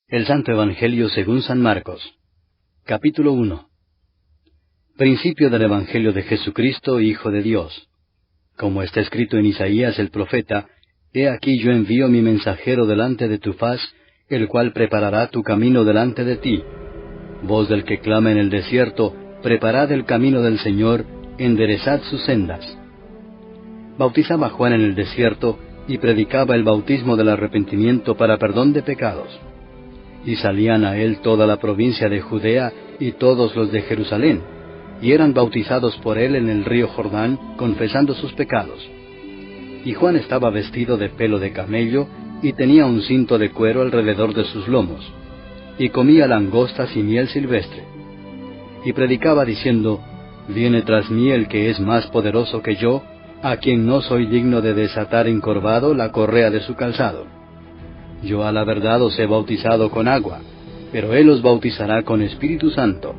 El Santo Evangelio según San Marcos. Capítulo 1. Principio del Evangelio de Jesucristo, Hijo de Dios. Como está escrito en Isaías el profeta, He aquí yo envío mi mensajero delante de tu faz, el cual preparará tu camino delante de ti. Voz del que clama en el desierto, preparad el camino del Señor, enderezad sus sendas. Bautizaba Juan en el desierto, y predicaba el bautismo del arrepentimiento para perdón de pecados. Y salían a él toda la provincia de Judea y todos los de Jerusalén, y eran bautizados por él en el río Jordán, confesando sus pecados. Y Juan estaba vestido de pelo de camello, y tenía un cinto de cuero alrededor de sus lomos, y comía langostas y miel silvestre. Y predicaba diciendo, Viene tras mí el que es más poderoso que yo, a quien no soy digno de desatar encorvado la correa de su calzado. Yo a la verdad os he bautizado con agua, pero él os bautizará con Espíritu Santo.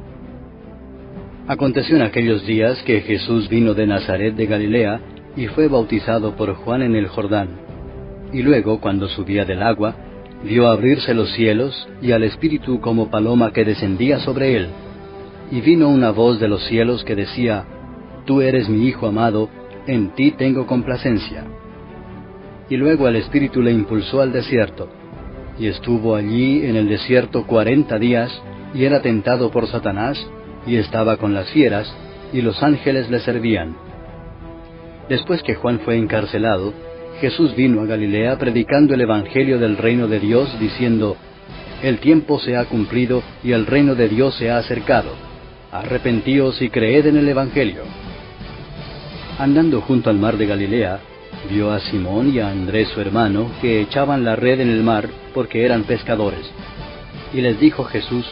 Aconteció en aquellos días que Jesús vino de Nazaret de Galilea, y fue bautizado por Juan en el Jordán. Y luego, cuando subía del agua, vio abrirse los cielos, y al Espíritu como paloma que descendía sobre él. Y vino una voz de los cielos que decía, Tú eres mi Hijo amado, en ti tengo complacencia. Y luego el Espíritu le impulsó al desierto, y estuvo allí en el desierto 40 días, y era tentado por Satanás, y estaba con las fieras, y los ángeles le servían. Después que Juan fue encarcelado, Jesús vino a Galilea predicando el Evangelio del reino de Dios, diciendo, El tiempo se ha cumplido, y el reino de Dios se ha acercado. Arrepentíos y creed en el Evangelio. Andando junto al mar de Galilea, vio a Simón y a Andrés su hermano, que echaban la red en el mar, porque eran pescadores. Y les dijo Jesús,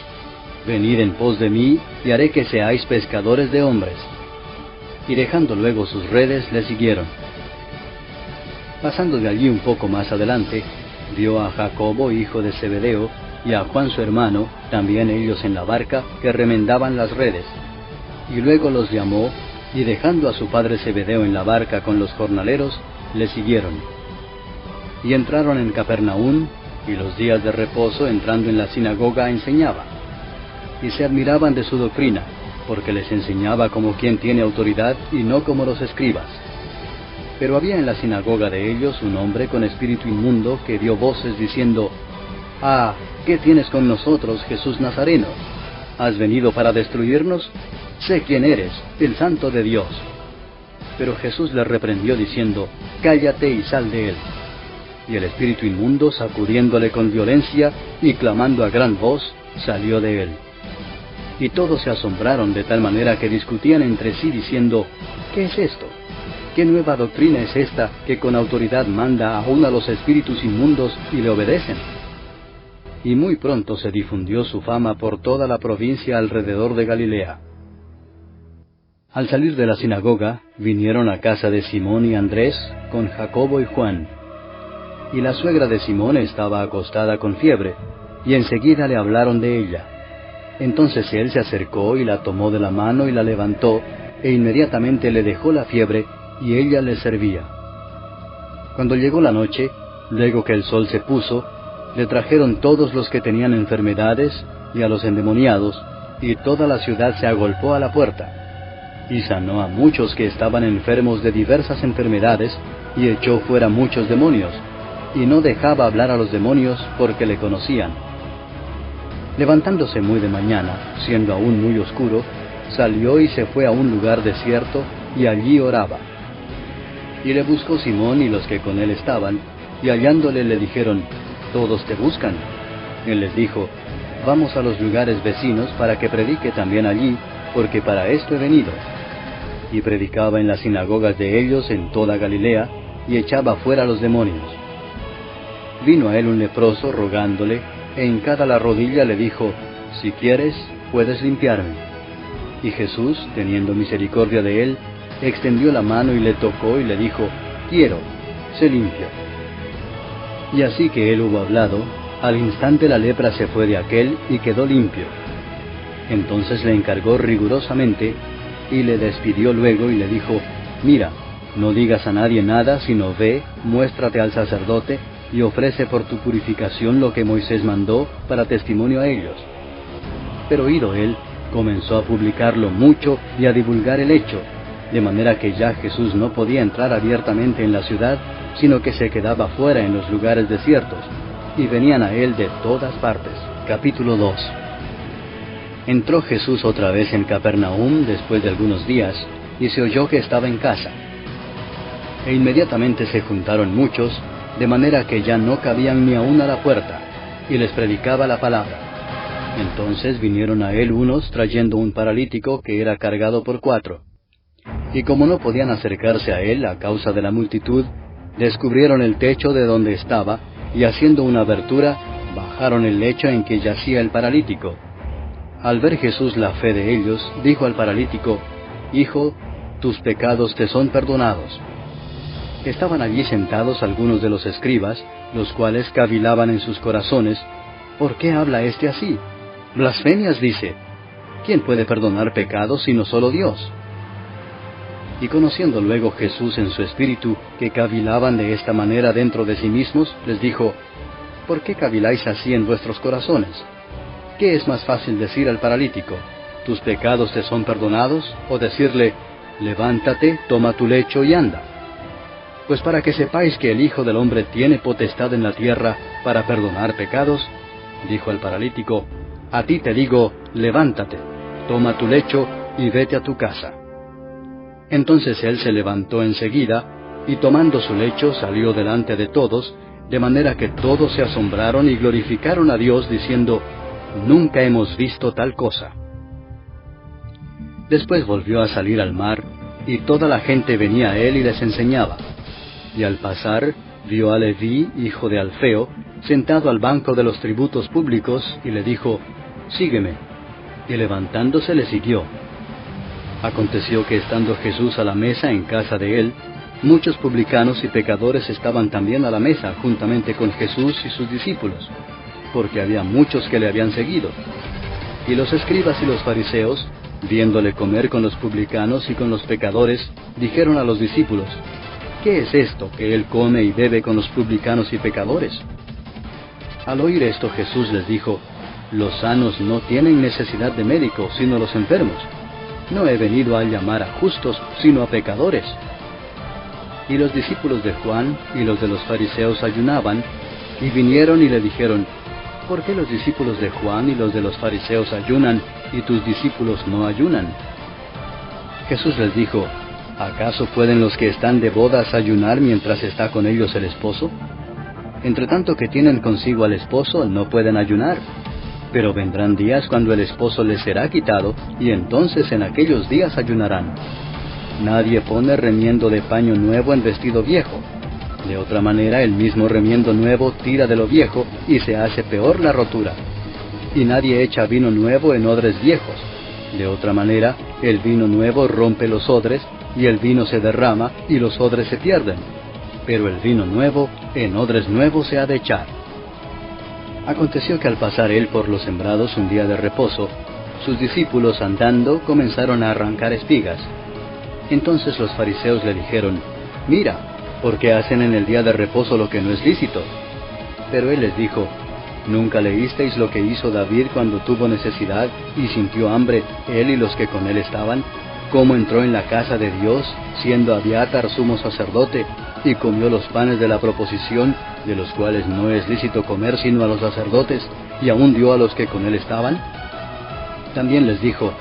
Venid en pos de mí, y haré que seáis pescadores de hombres. Y dejando luego sus redes, le siguieron. Pasando de allí un poco más adelante, vio a Jacobo, hijo de Zebedeo, y a Juan su hermano, también ellos en la barca, que remendaban las redes. Y luego los llamó, y dejando a su padre Zebedeo en la barca con los jornaleros, le siguieron. Y entraron en Capernaum, y los días de reposo, entrando en la sinagoga, enseñaba. Y se admiraban de su doctrina, porque les enseñaba como quien tiene autoridad, y no como los escribas. Pero había en la sinagoga de ellos un hombre con espíritu inmundo, que dio voces diciendo, Ah, ¿qué tienes con nosotros, Jesús Nazareno? ¿Has venido para destruirnos? Sé quién eres, el Santo de Dios. Pero Jesús le reprendió diciendo, Cállate y sal de él. Y el espíritu inmundo, sacudiéndole con violencia y clamando a gran voz, salió de él. Y todos se asombraron de tal manera que discutían entre sí diciendo, ¿Qué es esto? ¿Qué nueva doctrina es esta que con autoridad manda aún a los espíritus inmundos y le obedecen? Y muy pronto se difundió su fama por toda la provincia alrededor de Galilea. Al salir de la sinagoga, vinieron a casa de Simón y Andrés, con Jacobo y Juan. Y la suegra de Simón estaba acostada con fiebre, y enseguida le hablaron de ella. Entonces él se acercó y la tomó de la mano y la levantó, e inmediatamente le dejó la fiebre, y ella le servía. Cuando llegó la noche, luego que el sol se puso, le trajeron todos los que tenían enfermedades, y a los endemoniados, y toda la ciudad se agolpó a la puerta. Y sanó a muchos que estaban enfermos de diversas enfermedades, y echó fuera muchos demonios, y no dejaba hablar a los demonios porque le conocían. Levantándose muy de mañana, siendo aún muy oscuro, salió y se fue a un lugar desierto, y allí oraba. Y le buscó Simón y los que con él estaban, y hallándole le dijeron, Todos te buscan. Él les dijo, Vamos a los lugares vecinos para que predique también allí, porque para esto he venido. Y predicaba en las sinagogas de ellos en toda Galilea, y echaba fuera los demonios. Vino a él un leproso rogándole, e hincada la rodilla le dijo, Si quieres, puedes limpiarme. Y Jesús, teniendo misericordia de él, extendió la mano y le tocó y le dijo, Quiero, sé limpio. Y así que él hubo hablado, al instante la lepra se fue de aquél y quedó limpio. Entonces le encargó rigurosamente, y le despidió luego y le dijo, Mira, no digas a nadie nada, sino ve, muéstrate al sacerdote, y ofrece por tu purificación lo que Moisés mandó para testimonio a ellos. Pero oído él, comenzó a publicarlo mucho y a divulgar el hecho, de manera que ya Jesús no podía entrar abiertamente en la ciudad, sino que se quedaba fuera en los lugares desiertos, y venían a él de todas partes. Capítulo 2. Entró Jesús otra vez en Capernaum después de algunos días, y se oyó que estaba en casa. E inmediatamente se juntaron muchos, de manera que ya no cabían ni aún a la puerta, y les predicaba la palabra. Entonces vinieron a él unos trayendo un paralítico que era cargado por 4. Y como no podían acercarse a él a causa de la multitud, descubrieron el techo de donde estaba, y haciendo una abertura, bajaron el lecho en que yacía el paralítico. Al ver Jesús la fe de ellos, dijo al paralítico: Hijo, tus pecados te son perdonados. Estaban allí sentados algunos de los escribas, los cuales cavilaban en sus corazones: ¿por qué habla éste así? Blasfemias dice. ¿Quién puede perdonar pecados sino solo Dios? Y conociendo luego Jesús en su espíritu que cavilaban de esta manera dentro de sí mismos, les dijo: ¿por qué caviláis así en vuestros corazones? ¿Qué es más fácil decir al paralítico: tus pecados te son perdonados? O decirle: levántate, toma tu lecho y anda. Pues para que sepáis que el Hijo del Hombre tiene potestad en la tierra para perdonar pecados, dijo al paralítico: a ti te digo, levántate, toma tu lecho y vete a tu casa. Entonces él se levantó enseguida, y tomando su lecho salió delante de todos, de manera que todos se asombraron y glorificaron a Dios, diciendo: nunca hemos visto tal cosa. Después volvió a salir al mar, y toda la gente venía a él y les enseñaba. Y al pasar, vio a Leví, hijo de Alfeo, sentado al banco de los tributos públicos, y le dijo: sígueme. Y levantándose le siguió. Aconteció que estando Jesús a la mesa en casa de él, muchos publicanos y pecadores estaban también a la mesa juntamente con Jesús y sus discípulos, porque había muchos que le habían seguido. Y los escribas y los fariseos, viéndole comer con los publicanos y con los pecadores, dijeron a los discípulos: ¿qué es esto que él come y bebe con los publicanos y pecadores? Al oír esto Jesús les dijo: los sanos no tienen necesidad de médico, sino los enfermos. No he venido a llamar a justos, sino a pecadores. Y los discípulos de Juan y los de los fariseos ayunaban, y vinieron y le dijeron: ¿por qué los discípulos de Juan y los de los fariseos ayunan, y tus discípulos no ayunan? Jesús les dijo: ¿acaso pueden los que están de bodas ayunar mientras está con ellos el esposo? Entre tanto que tienen consigo al esposo, no pueden ayunar. Pero vendrán días cuando el esposo les será quitado, y entonces en aquellos días ayunarán. Nadie pone remiendo de paño nuevo en vestido viejo. De otra manera, el mismo remiendo nuevo tira de lo viejo, y se hace peor la rotura. Y nadie echa vino nuevo en odres viejos. De otra manera, el vino nuevo rompe los odres, y el vino se derrama, y los odres se pierden. Pero el vino nuevo en odres nuevos se ha de echar. Aconteció que al pasar él por los sembrados un día de reposo, sus discípulos andando comenzaron a arrancar espigas. Entonces los fariseos le dijeron: mira, ¿por qué hacen en el día de reposo lo que no es lícito? Pero él les dijo: ¿nunca leísteis lo que hizo David cuando tuvo necesidad y sintió hambre, él y los que con él estaban? ¿Cómo entró en la casa de Dios, siendo Abiatar sumo sacerdote, y comió los panes de la proposición, de los cuales no es lícito comer sino a los sacerdotes, y aún dio a los que con él estaban? También les dijo: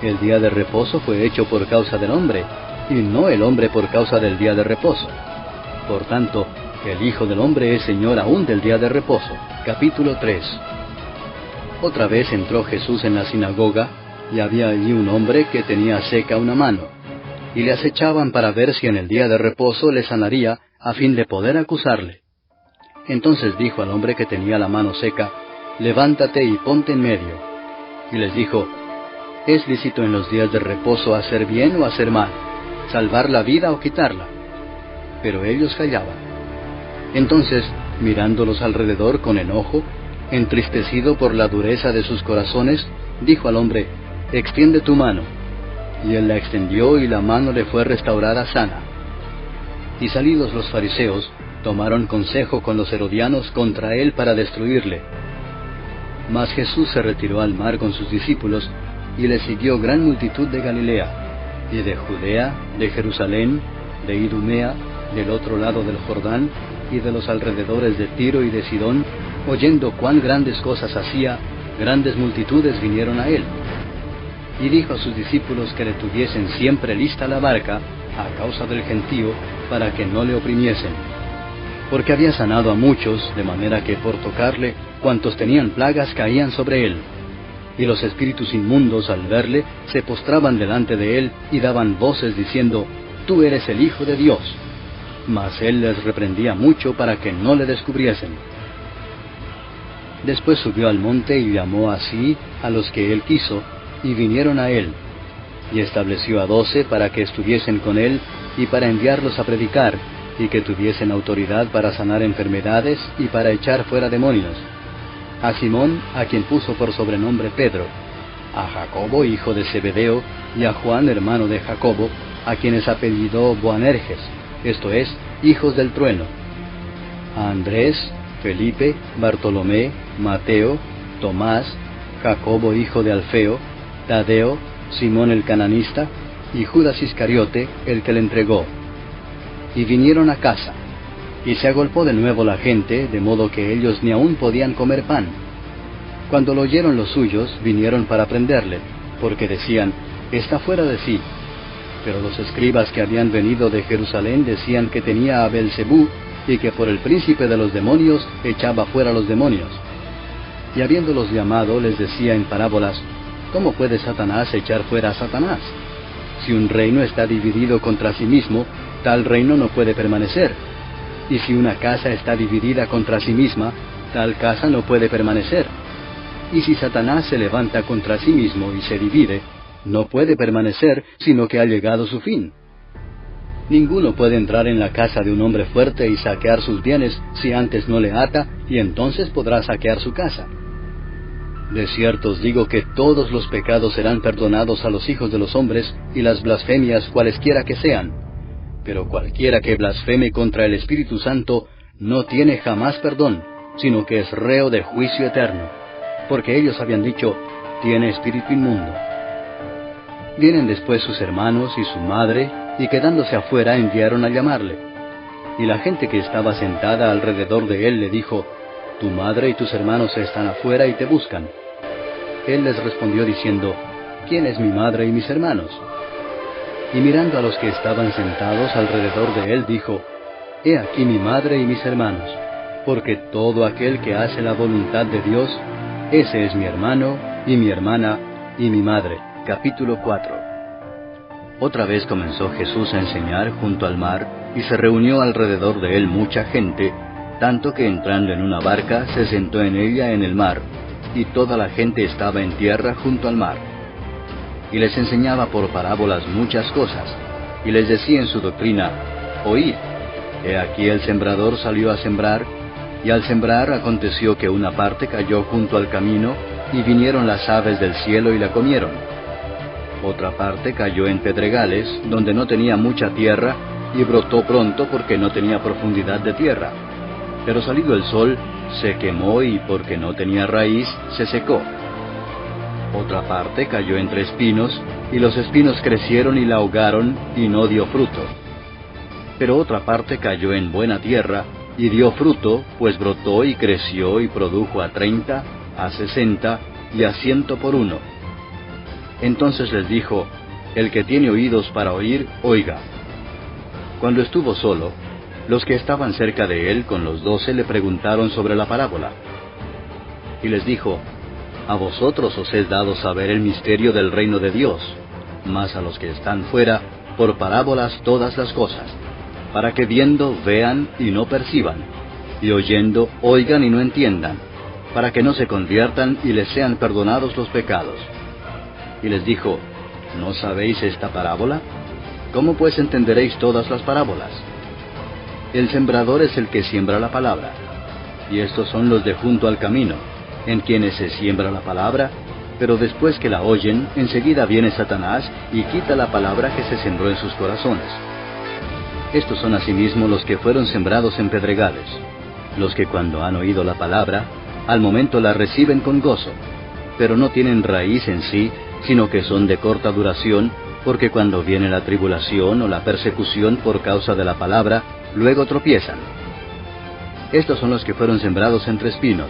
el día de reposo fue hecho por causa del hombre, y no el hombre por causa del día de reposo. Por tanto, el Hijo del Hombre es Señor aún del día de reposo. Capítulo 3. Otra vez entró Jesús en la sinagoga, y había allí un hombre que tenía seca una mano, y le acechaban para ver si en el día de reposo le sanaría, a fin de poder acusarle. Entonces dijo al hombre que tenía la mano seca: levántate y ponte en medio. Y les dijo: ¿es lícito en los días de reposo hacer bien o hacer mal, salvar la vida o quitarla? Pero ellos callaban. Entonces, mirándolos alrededor con enojo, entristecido por la dureza de sus corazones, dijo al hombre: extiende tu mano. Y él la extendió, y la mano le fue restaurada sana. Y salidos los fariseos, tomaron consejo con los herodianos contra él para destruirle. Mas Jesús se retiró al mar con sus discípulos, y le siguió gran multitud de Galilea, y de Judea, de Jerusalén, de Idumea, del otro lado del Jordán, y de los alrededores de Tiro y de Sidón, oyendo cuán grandes cosas hacía, grandes multitudes vinieron a él. Y dijo a sus discípulos que le tuviesen siempre lista la barca, a causa del gentío, para que no le oprimiesen. Porque había sanado a muchos, de manera que por tocarle, cuantos tenían plagas caían sobre él. Y los espíritus inmundos, al verle, se postraban delante de él, y daban voces diciendo, «Tú eres el Hijo de Dios». Mas él les reprendía mucho para que no le descubriesen. Después subió al monte y llamó así a los que él quiso, y vinieron a él. Y estableció a 12 para que estuviesen con él, y para enviarlos a predicar, y que tuviesen autoridad para sanar enfermedades, y para echar fuera demonios. A Simón, a quien puso por sobrenombre Pedro, a Jacobo, hijo de Zebedeo, y a Juan, hermano de Jacobo, a quienes apellidó Boanerges, esto es, hijos del trueno, a Andrés, Felipe, Bartolomé, Mateo, Tomás, Jacobo, hijo de Alfeo, Tadeo, Simón el cananista, y Judas Iscariote, el que le entregó. Y vinieron a casa, y se agolpó de nuevo la gente, de modo que ellos ni aún podían comer pan. Cuando lo oyeron los suyos, vinieron para prenderle, porque decían, está fuera de sí. Pero los escribas que habían venido de Jerusalén decían que tenía a Beelzebú, y que por el príncipe de los demonios echaba fuera los demonios. Y habiéndolos llamado, les decía en parábolas, ¿cómo puede Satanás echar fuera a Satanás? Si un reino está dividido contra sí mismo, tal reino no puede permanecer. Y si una casa está dividida contra sí misma, tal casa no puede permanecer. Y si Satanás se levanta contra sí mismo y se divide, no puede permanecer, sino que ha llegado su fin. Ninguno puede entrar en la casa de un hombre fuerte y saquear sus bienes si antes no le ata, y entonces podrá saquear su casa. De cierto os digo que todos los pecados serán perdonados a los hijos de los hombres, y las blasfemias cualesquiera que sean. Pero cualquiera que blasfeme contra el Espíritu Santo no tiene jamás perdón, sino que es reo de juicio eterno. Porque ellos habían dicho, tiene espíritu inmundo. Vienen después sus hermanos y su madre, y quedándose afuera enviaron a llamarle. Y la gente que estaba sentada alrededor de él le dijo, tu madre y tus hermanos están afuera y te buscan. Él les respondió diciendo, ¿quién es mi madre y mis hermanos? Y mirando a los que estaban sentados alrededor de él, dijo, he aquí mi madre y mis hermanos, porque todo aquel que hace la voluntad de Dios, ese es mi hermano, y mi hermana, y mi madre. Capítulo 4. Otra vez comenzó Jesús a enseñar junto al mar, y se reunió alrededor de él mucha gente, tanto que entrando en una barca se sentó en ella en el mar, y toda la gente estaba en tierra junto al mar. Y les enseñaba por parábolas muchas cosas, y les decía en su doctrina, oíd, he aquí el sembrador salió a sembrar, y al sembrar aconteció que una parte cayó junto al camino, y vinieron las aves del cielo y la comieron. Otra parte cayó en pedregales, donde no tenía mucha tierra, y brotó pronto porque no tenía profundidad de tierra. Pero salido el sol, se quemó y porque no tenía raíz, se secó. Otra parte cayó entre espinos, y los espinos crecieron y la ahogaron, y no dio fruto. Pero otra parte cayó en buena tierra, y dio fruto, pues brotó y creció y produjo a 30, a 60, y a 100 por uno. Entonces les dijo, el que tiene oídos para oír, oiga. Cuando estuvo solo, los que estaban cerca de él con los 12 le preguntaron sobre la parábola. Y les dijo, a vosotros os es dado saber el misterio del reino de Dios, mas a los que están fuera, por parábolas todas las cosas, para que viendo vean y no perciban, y oyendo oigan y no entiendan, para que no se conviertan y les sean perdonados los pecados. Y les dijo, ¿no sabéis esta parábola? ¿Cómo pues entenderéis todas las parábolas? El sembrador es el que siembra la palabra, y estos son los de junto al camino, en quienes se siembra la palabra, pero después que la oyen, enseguida viene Satanás y quita la palabra que se sembró en sus corazones. Estos son asimismo los que fueron sembrados en pedregales, los que cuando han oído la palabra, al momento la reciben con gozo, pero no tienen raíz en sí, sino que son de corta duración, porque cuando viene la tribulación o la persecución por causa de la palabra, luego tropiezan. Estos son los que fueron sembrados entre espinos,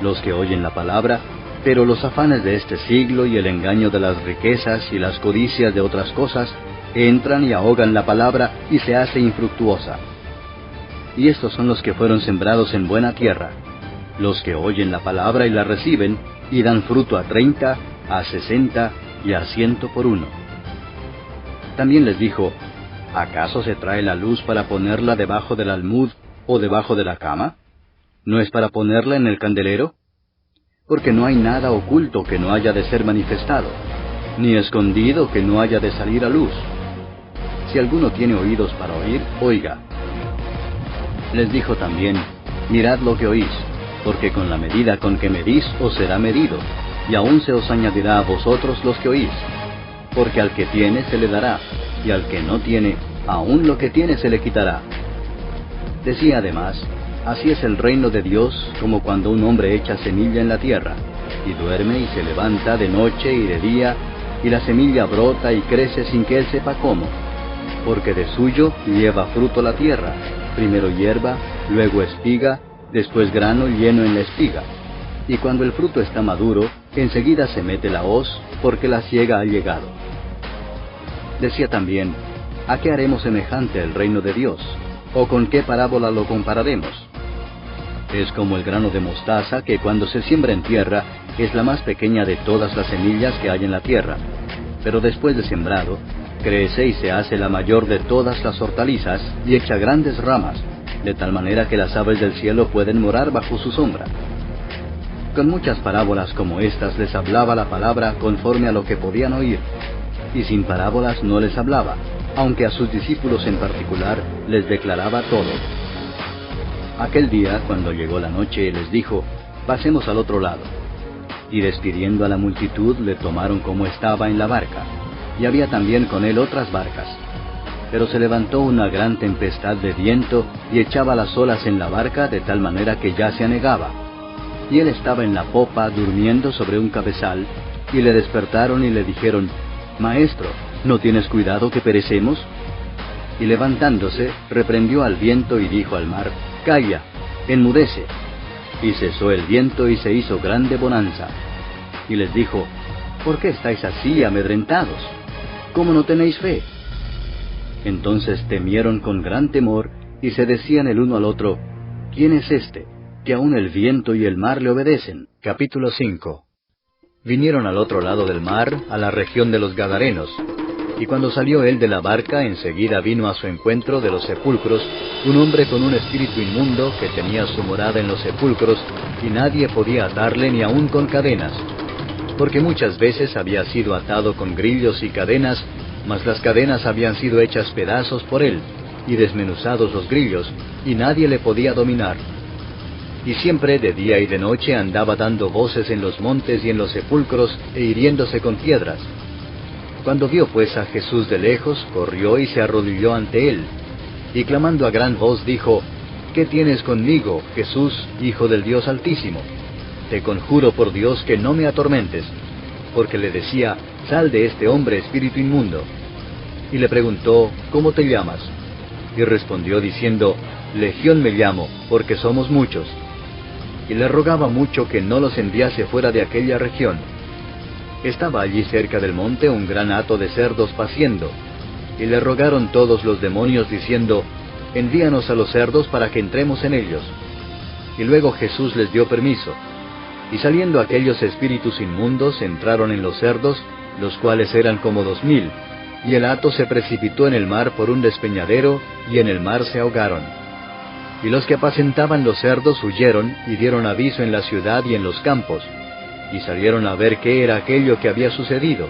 los que oyen la palabra, pero los afanes de este siglo y el engaño de las riquezas y las codicias de otras cosas entran y ahogan la palabra y se hace infructuosa. Y estos son los que fueron sembrados en buena tierra, los que oyen la palabra y la reciben, y dan fruto a 30, a 60 y a 100 por uno. También les dijo, ¿acaso se trae la luz para ponerla debajo del almud o debajo de la cama? ¿No es para ponerla en el candelero? Porque no hay nada oculto que no haya de ser manifestado, ni escondido que no haya de salir a luz. Si alguno tiene oídos para oír, oiga. Les dijo también, mirad lo que oís, porque con la medida con que medís os será medido, y aún se os añadirá a vosotros los que oís. Porque al que tiene se le dará, y al que no tiene, aún lo que tiene se le quitará. Decía además, así es el reino de Dios como cuando un hombre echa semilla en la tierra, y duerme y se levanta de noche y de día, y la semilla brota y crece sin que él sepa cómo. Porque de suyo lleva fruto la tierra, primero hierba, luego espiga, después grano lleno en la espiga. Y cuando el fruto está maduro, enseguida se mete la hoz, porque la siega ha llegado. Decía también, ¿a qué haremos semejante el reino de Dios? ¿O con qué parábola lo compararemos? Es como el grano de mostaza que cuando se siembra en tierra es la más pequeña de todas las semillas que hay en la tierra, pero después de sembrado, crece y se hace la mayor de todas las hortalizas y echa grandes ramas, de tal manera que las aves del cielo pueden morar bajo su sombra. Con muchas parábolas como estas les hablaba la palabra conforme a lo que podían oír, y sin parábolas no les hablaba, aunque a sus discípulos en particular les declaraba todo. Aquel día, cuando llegó la noche, les dijo, pasemos al otro lado. Y despidiendo a la multitud, le tomaron como estaba en la barca, y había también con él otras barcas. Pero se levantó una gran tempestad de viento, y echaba las olas en la barca de tal manera que ya se anegaba. Y él estaba en la popa, durmiendo sobre un cabezal, y le despertaron y le dijeron, Maestro, ¿no tienes cuidado que perecemos? Y levantándose, reprendió al viento y dijo al mar, Calla, enmudece. Y cesó el viento y se hizo grande bonanza. Y les dijo, ¿por qué estáis así amedrentados? ¿Cómo no tenéis fe? Entonces temieron con gran temor, y se decían el uno al otro, ¿quién es este, que aun el viento y el mar le obedecen? Capítulo 5. Vinieron al otro lado del mar, a la región de los Gadarenos, y cuando salió él de la barca, enseguida vino a su encuentro de los sepulcros un hombre con un espíritu inmundo que tenía su morada en los sepulcros, y nadie podía atarle ni aun con cadenas, porque muchas veces había sido atado con grillos y cadenas, mas las cadenas habían sido hechas pedazos por él, y desmenuzados los grillos, y nadie le podía dominar. Y siempre de día y de noche andaba dando voces en los montes y en los sepulcros, e hiriéndose con piedras. Cuando vio pues a Jesús de lejos, corrió y se arrodilló ante él, y clamando a gran voz dijo, ¿qué tienes conmigo, Jesús, Hijo del Dios Altísimo? Te conjuro por Dios que no me atormentes, porque le decía, sal de este hombre, espíritu inmundo. Y le preguntó, ¿cómo te llamas? Y respondió diciendo, Legión me llamo, porque somos muchos. Y le rogaba mucho que no los enviase fuera de aquella región. Estaba allí cerca del monte un gran hato de cerdos paciendo, y le rogaron todos los demonios diciendo, envíanos a los cerdos para que entremos en ellos. Y luego Jesús les dio permiso. Y saliendo aquellos espíritus inmundos entraron en los cerdos, los cuales eran como 2000, y el hato se precipitó en el mar por un despeñadero, y en el mar se ahogaron. Y los que apacentaban los cerdos huyeron, y dieron aviso en la ciudad y en los campos, y salieron a ver qué era aquello que había sucedido.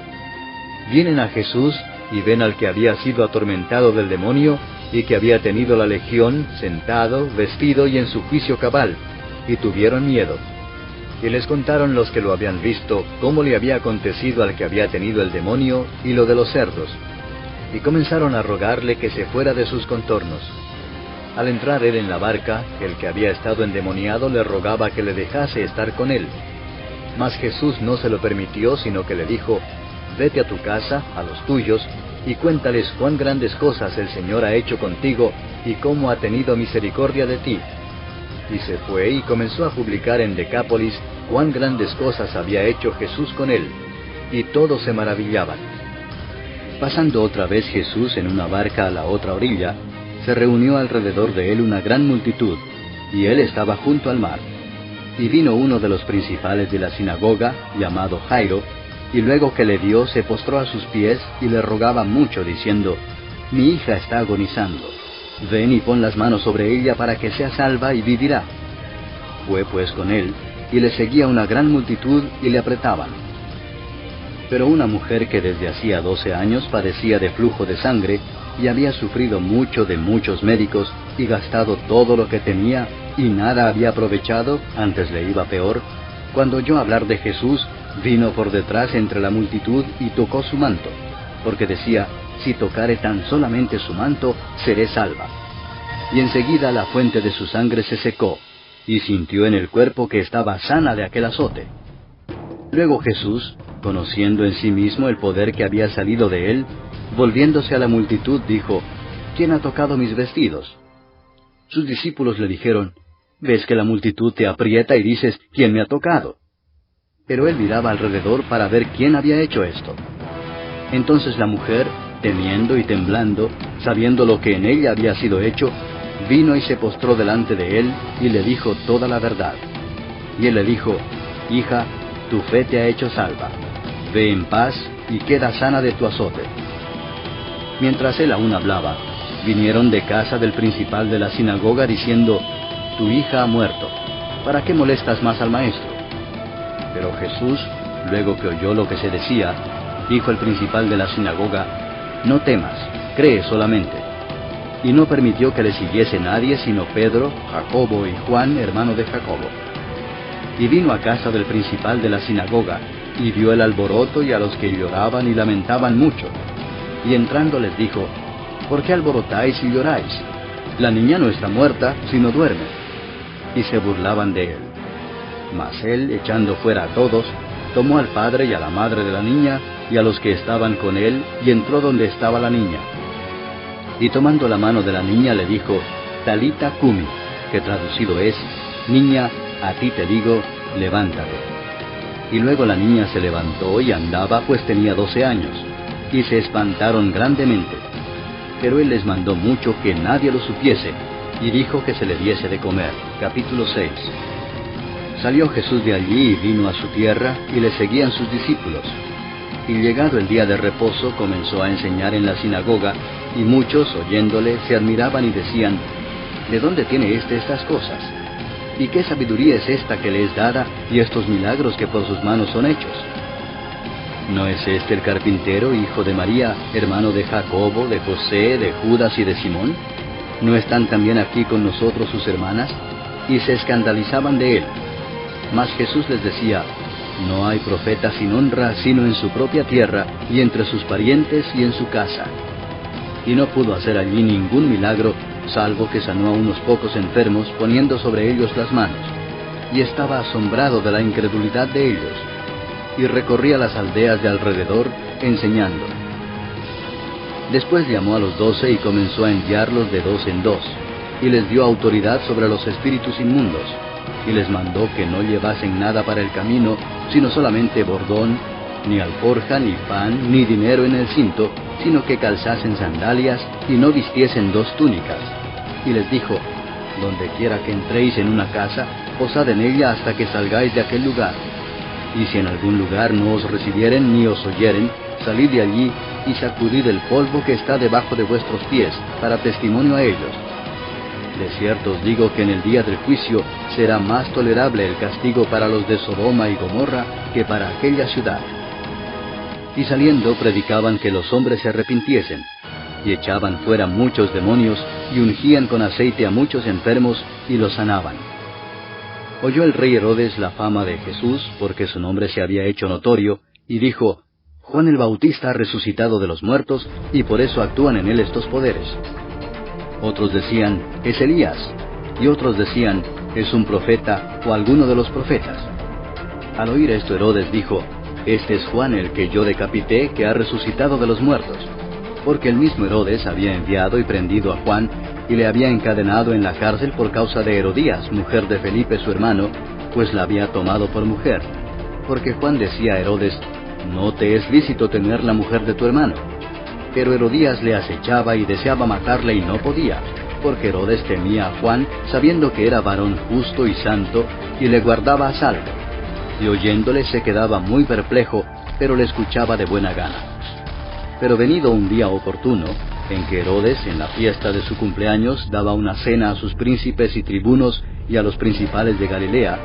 Vienen a Jesús, y ven al que había sido atormentado del demonio, y que había tenido la legión, sentado, vestido y en su juicio cabal, y tuvieron miedo. Y les contaron los que lo habían visto, cómo le había acontecido al que había tenido el demonio, y lo de los cerdos. y comenzaron a rogarle que se fuera de sus contornos. Al entrar él en la barca, el que había estado endemoniado le rogaba que le dejase estar con él. Mas Jesús no se lo permitió, sino que le dijo: «Vete a tu casa, a los tuyos, y cuéntales cuán grandes cosas el Señor ha hecho contigo, y cómo ha tenido misericordia de ti». Y se fue y comenzó a publicar en Decápolis cuán grandes cosas había hecho Jesús con él, y todos se maravillaban. Pasando otra vez Jesús en una barca a la otra orilla, se reunió alrededor de él una gran multitud, y él estaba junto al mar. Y vino uno de los principales de la sinagoga, llamado Jairo, y luego que le vio, se postró a sus pies y le rogaba mucho, diciendo: «Mi hija está agonizando. Ven y pon las manos sobre ella para que sea salva y vivirá». Fue pues con él, y le seguía una gran multitud y le apretaban. Pero una mujer que desde hacía 12 años padecía de flujo de sangre, y había sufrido mucho de muchos médicos, y gastado todo lo que tenía, y nada había aprovechado, antes le iba peor, cuando oyó hablar de Jesús, vino por detrás entre la multitud y tocó su manto, porque decía: «Si tocare tan solamente su manto, seré salva». Y enseguida la fuente de su sangre se secó, y sintió en el cuerpo que estaba sana de aquel azote. Luego Jesús, conociendo en sí mismo el poder que había salido de él, volviéndose a la multitud, dijo: «¿Quién ha tocado mis vestidos?». Sus discípulos le dijeron: «¿Ves que la multitud te aprieta y dices: ¿Quién me ha tocado?». Pero él miraba alrededor para ver quién había hecho esto. Entonces la mujer, temiendo y temblando, sabiendo lo que en ella había sido hecho, vino y se postró delante de él, y le dijo toda la verdad. Y él le dijo: «Hija, tu fe te ha hecho salva. Ve en paz y queda sana de tu azote». Mientras él aún hablaba, vinieron de casa del principal de la sinagoga diciendo: «Tu hija ha muerto. ¿Para qué molestas más al maestro?». Pero Jesús, luego que oyó lo que se decía, dijo al principal de la sinagoga: «No temas, cree solamente». Y no permitió que le siguiese nadie sino Pedro, Jacobo y Juan, hermano de Jacobo. Y vino a casa del principal de la sinagoga, y vio el alboroto y a los que lloraban y lamentaban mucho. Y entrando les dijo: «¿Por qué alborotáis y lloráis? La niña no está muerta, sino duerme». Y se burlaban de él. Mas él, echando fuera a todos, tomó al padre y a la madre de la niña, y a los que estaban con él, y entró donde estaba la niña. Y tomando la mano de la niña le dijo: «Talita cumi», que traducido es: «Niña, a ti te digo, levántate». Y luego la niña se levantó y andaba, pues tenía 12 años, y se espantaron grandemente. Pero él les mandó mucho que nadie lo supiese, y dijo que se le diese de comer. Capítulo 6. Salió Jesús de allí y vino a su tierra, y le seguían sus discípulos. Y llegado el día de reposo, comenzó a enseñar en la sinagoga, y muchos, oyéndole, se admiraban y decían: «¿De dónde tiene estas cosas? ¿Y qué sabiduría es esta que le es dada, y estos milagros que por sus manos son hechos? ¿No es este el carpintero, hijo de María, hermano de Jacobo, de José, de Judas y de Simón? ¿No están también aquí con nosotros sus hermanas?». Y se escandalizaban de él. Mas Jesús les decía: «No hay profeta sin honra, sino en su propia tierra, y entre sus parientes y en su casa». Y no pudo hacer allí ningún milagro, salvo que sanó a unos pocos enfermos, poniendo sobre ellos las manos. Y estaba asombrado de la incredulidad de ellos. Y recorría las aldeas de alrededor, enseñando. Después llamó a los 12 y comenzó a enviarlos de 2 en 2, y les dio autoridad sobre los espíritus inmundos, y les mandó que no llevasen nada para el camino, sino solamente bordón, ni alforja, ni pan, ni dinero en el cinto, sino que calzasen sandalias, y no vistiesen 2 túnicas. Y les dijo: «Donde quiera que entréis en una casa, posad en ella hasta que salgáis de aquel lugar. Y si en algún lugar no os recibieren ni os oyeren, salid de allí y sacudid el polvo que está debajo de vuestros pies, para testimonio a ellos. De cierto os digo que en el día del juicio será más tolerable el castigo para los de Sodoma y Gomorra que para aquella ciudad». Y saliendo predicaban que los hombres se arrepintiesen, y echaban fuera muchos demonios, y ungían con aceite a muchos enfermos, y los sanaban. Oyó el rey Herodes la fama de Jesús, porque su nombre se había hecho notorio, y dijo: Juan el Bautista ha resucitado de los muertos, y por eso actúan en él estos poderes. Otros decían, es Elías, y otros decían, es un profeta o alguno de los profetas. Al oír esto, Herodes dijo, este es Juan el que yo decapité, que ha resucitado de los muertos. Porque el mismo Herodes había enviado y prendido a Juan, y le había encadenado en la cárcel por causa de Herodías, mujer de Felipe su hermano, pues la había tomado por mujer. Porque Juan decía a Herodes, no te es lícito tener la mujer de tu hermano. Pero Herodías le acechaba y deseaba matarle y no podía, porque Herodes temía a Juan, sabiendo que era varón justo y santo, y le guardaba a salvo. Y oyéndole se quedaba muy perplejo, pero le escuchaba de buena gana. Pero venido un día oportuno, en que Herodes, en la fiesta de su cumpleaños, daba una cena a sus príncipes y tribunos y a los principales de Galilea,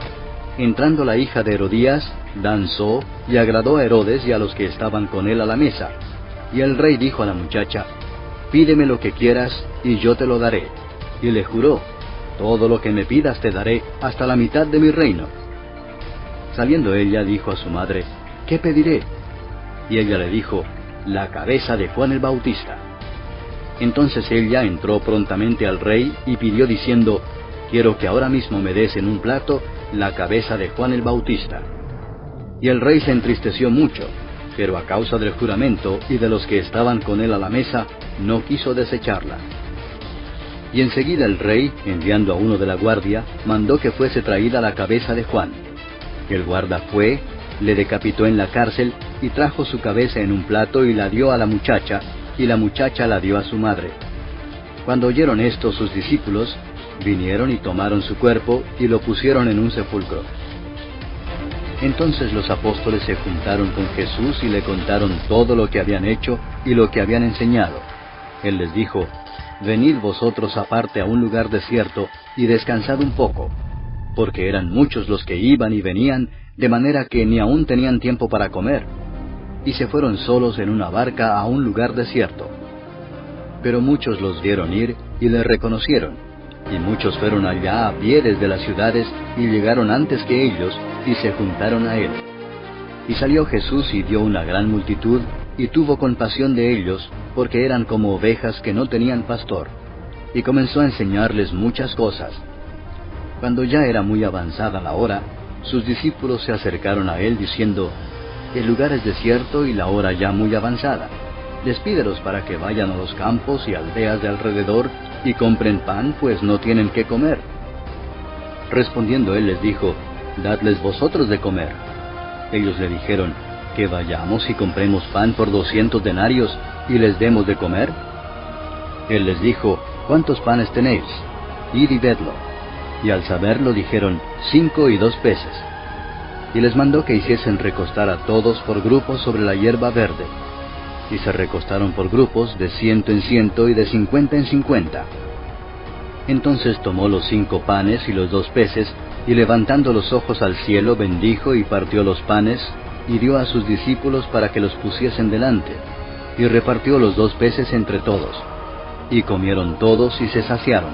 entrando la hija de Herodías, danzó y agradó a Herodes y a los que estaban con él a la mesa. Y el rey dijo a la muchacha, pídeme lo que quieras, y yo te lo daré. Y le juró, todo lo que me pidas te daré, hasta la mitad de mi reino. Saliendo ella, dijo a su madre, ¿qué pediré? Y ella le dijo, la cabeza de Juan el Bautista. Entonces ella entró prontamente al rey y pidió diciendo, quiero que ahora mismo me des en un plato la cabeza de Juan el Bautista. Y el rey se entristeció mucho, pero a causa del juramento y de los que estaban con él a la mesa, no quiso desecharla. Y enseguida el rey, enviando a uno de la guardia, mandó que fuese traída la cabeza de Juan. El guarda fue, le decapitó en la cárcel, y trajo su cabeza en un plato y la dio a la muchacha, y la muchacha la dio a su madre. Cuando oyeron esto sus discípulos, vinieron y tomaron su cuerpo, y lo pusieron en un sepulcro. Entonces los apóstoles se juntaron con Jesús y le contaron todo lo que habían hecho y lo que habían enseñado. Él les dijo, venid vosotros aparte a un lugar desierto, y descansad un poco, porque eran muchos los que iban y venían, de manera que ni aún tenían tiempo para comer. Y se fueron solos en una barca a un lugar desierto. Pero muchos los vieron ir y le reconocieron, y muchos fueron allá a pie desde las ciudades y llegaron antes que ellos y se juntaron a él. Y salió Jesús y vio una gran multitud y tuvo compasión de ellos, porque eran como ovejas que no tenían pastor, y comenzó a enseñarles muchas cosas. Cuando ya era muy avanzada la hora, sus discípulos se acercaron a él diciendo, el lugar es desierto y la hora ya muy avanzada. Despídelos para que vayan a los campos y aldeas de alrededor y compren pan, pues no tienen qué comer. Respondiendo él les dijo, dadles vosotros de comer. Ellos le dijeron, que vayamos y compremos pan por 200 denarios y les demos de comer. Él les dijo, ¿cuántos panes tenéis? Id y vedlo. Y al saberlo dijeron, 5 y 2 peces. Y les mandó que hiciesen recostar a todos por grupos sobre la hierba verde. Y se recostaron por grupos de 100 en 100 y de 50 en 50. Entonces tomó los 5 panes y los 2 peces, y levantando los ojos al cielo bendijo y partió los panes, y dio a sus discípulos para que los pusiesen delante, y repartió los 2 peces entre todos. Y comieron todos y se saciaron.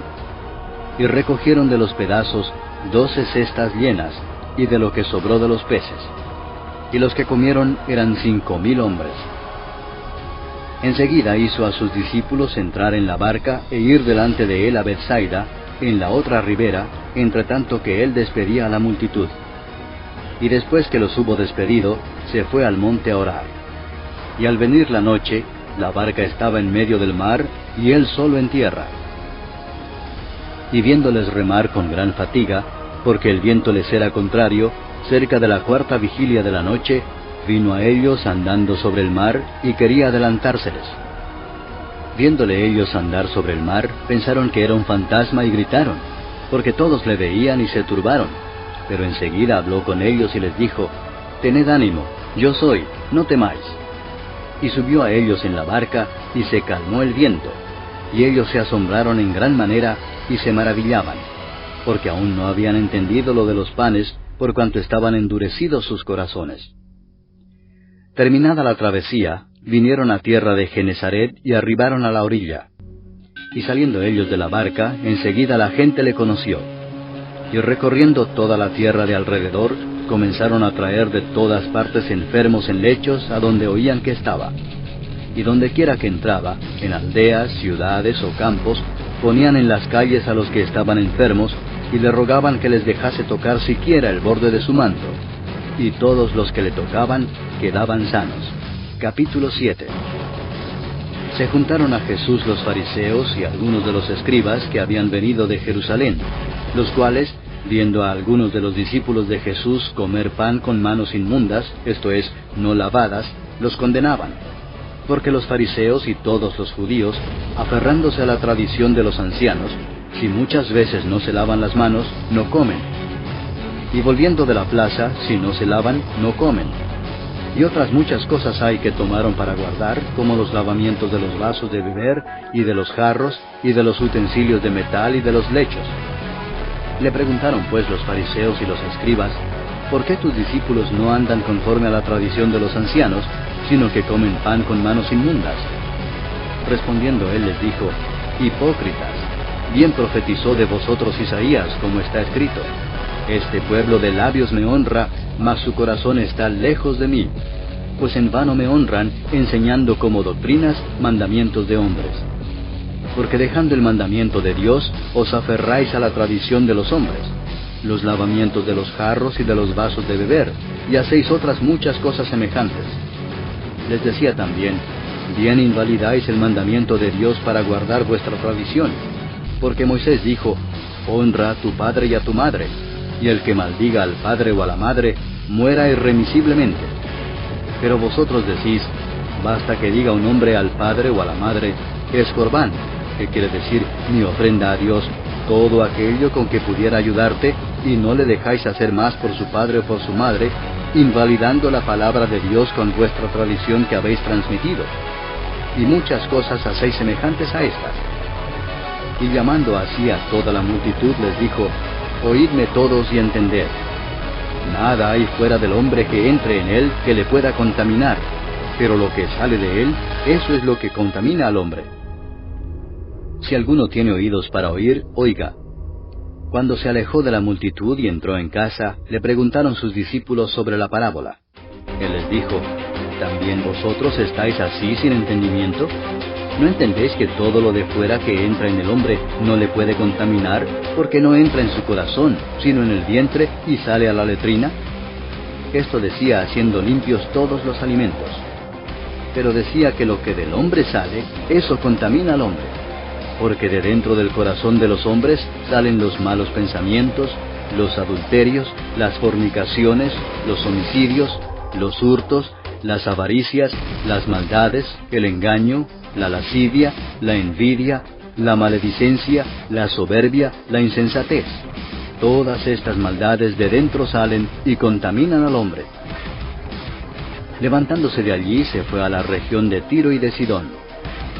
Y recogieron de los pedazos 12 cestas llenas, y de lo que sobró de los peces. Y los que comieron eran 5,000 hombres. Enseguida hizo a sus discípulos entrar en la barca e ir delante de él a Bethsaida, en la otra ribera, entre tanto que él despedía a la multitud. Y después que los hubo despedido, se fue al monte a orar. Y al venir la noche, la barca estaba en medio del mar, y él solo en tierra. Y viéndoles remar con gran fatiga, porque el viento les era contrario, cerca de la 4ª vigilia de la noche, vino a ellos andando sobre el mar, y quería adelantárseles. Viéndole ellos andar sobre el mar, pensaron que era un fantasma y gritaron, porque todos le veían y se turbaron. Pero enseguida habló con ellos y les dijo, tened ánimo, yo soy, no temáis. Y subió a ellos en la barca, y se calmó el viento. Y ellos se asombraron en gran manera, y se maravillaban, porque aún no habían entendido lo de los panes, por cuanto estaban endurecidos sus corazones. Terminada la travesía, vinieron a tierra de Genesaret y arribaron a la orilla. Y saliendo ellos de la barca, enseguida la gente le conoció. Y recorriendo toda la tierra de alrededor, comenzaron a traer de todas partes enfermos en lechos a donde oían que estaba. Y donde quiera que entraba, en aldeas, ciudades o campos, ponían en las calles a los que estaban enfermos, y le rogaban que les dejase tocar siquiera el borde de su manto. Y todos los que le tocaban quedaban sanos. Capítulo 7. Se juntaron a Jesús los fariseos y algunos de los escribas que habían venido de Jerusalén, los cuales, viendo a algunos de los discípulos de Jesús comer pan con manos inmundas, esto es, no lavadas, los condenaban. Porque los fariseos y todos los judíos, aferrándose a la tradición de los ancianos, si muchas veces no se lavan las manos, no comen. Y volviendo de la plaza, si no se lavan, no comen. Y otras muchas cosas hay que tomaron para guardar, como los lavamientos de los vasos de beber, y de los jarros, y de los utensilios de metal, y de los lechos. Le preguntaron pues los fariseos y los escribas, ¿por qué tus discípulos no andan conforme a la tradición de los ancianos, sino que comen pan con manos inmundas? Respondiendo él les dijo, hipócritas, bien profetizó de vosotros Isaías, como está escrito, este pueblo de labios me honra, mas su corazón está lejos de mí, pues en vano me honran, enseñando como doctrinas mandamientos de hombres. Porque dejando el mandamiento de Dios, os aferráis a la tradición de los hombres, los lavamientos de los jarros y de los vasos de beber, y hacéis otras muchas cosas semejantes. Les decía también, bien invalidáis el mandamiento de Dios para guardar vuestra tradición, porque Moisés dijo, honra a tu padre y a tu madre, y el que maldiga al padre o a la madre, muera irremisiblemente. Pero vosotros decís, basta que diga un hombre al padre o a la madre, es corbán, que quiere decir mi ofrenda a Dios, todo aquello con que pudiera ayudarte, y no le dejáis hacer más por su padre o por su madre, invalidando la palabra de Dios con vuestra tradición que habéis transmitido. Y muchas cosas hacéis semejantes a estas. Y llamando así a toda la multitud les dijo, oídme todos y entended. Nada hay fuera del hombre que entre en él que le pueda contaminar, pero lo que sale de él, eso es lo que contamina al hombre. Si alguno tiene oídos para oír, oiga. Cuando se alejó de la multitud y entró en casa, le preguntaron sus discípulos sobre la parábola. Él les dijo, ¿también vosotros estáis así sin entendimiento? ¿No entendéis que todo lo de fuera que entra en el hombre no le puede contaminar, porque no entra en su corazón, sino en el vientre y sale a la letrina? Esto decía haciendo limpios todos los alimentos. Pero decía que lo que del hombre sale, eso contamina al hombre. Porque de dentro del corazón de los hombres salen los malos pensamientos, los adulterios, las fornicaciones, los homicidios, los hurtos, las avaricias, las maldades, el engaño, la lascivia, la envidia, la maledicencia, la soberbia, la insensatez. Todas estas maldades de dentro salen y contaminan al hombre. Levantándose de allí se fue a la región de Tiro y de Sidón.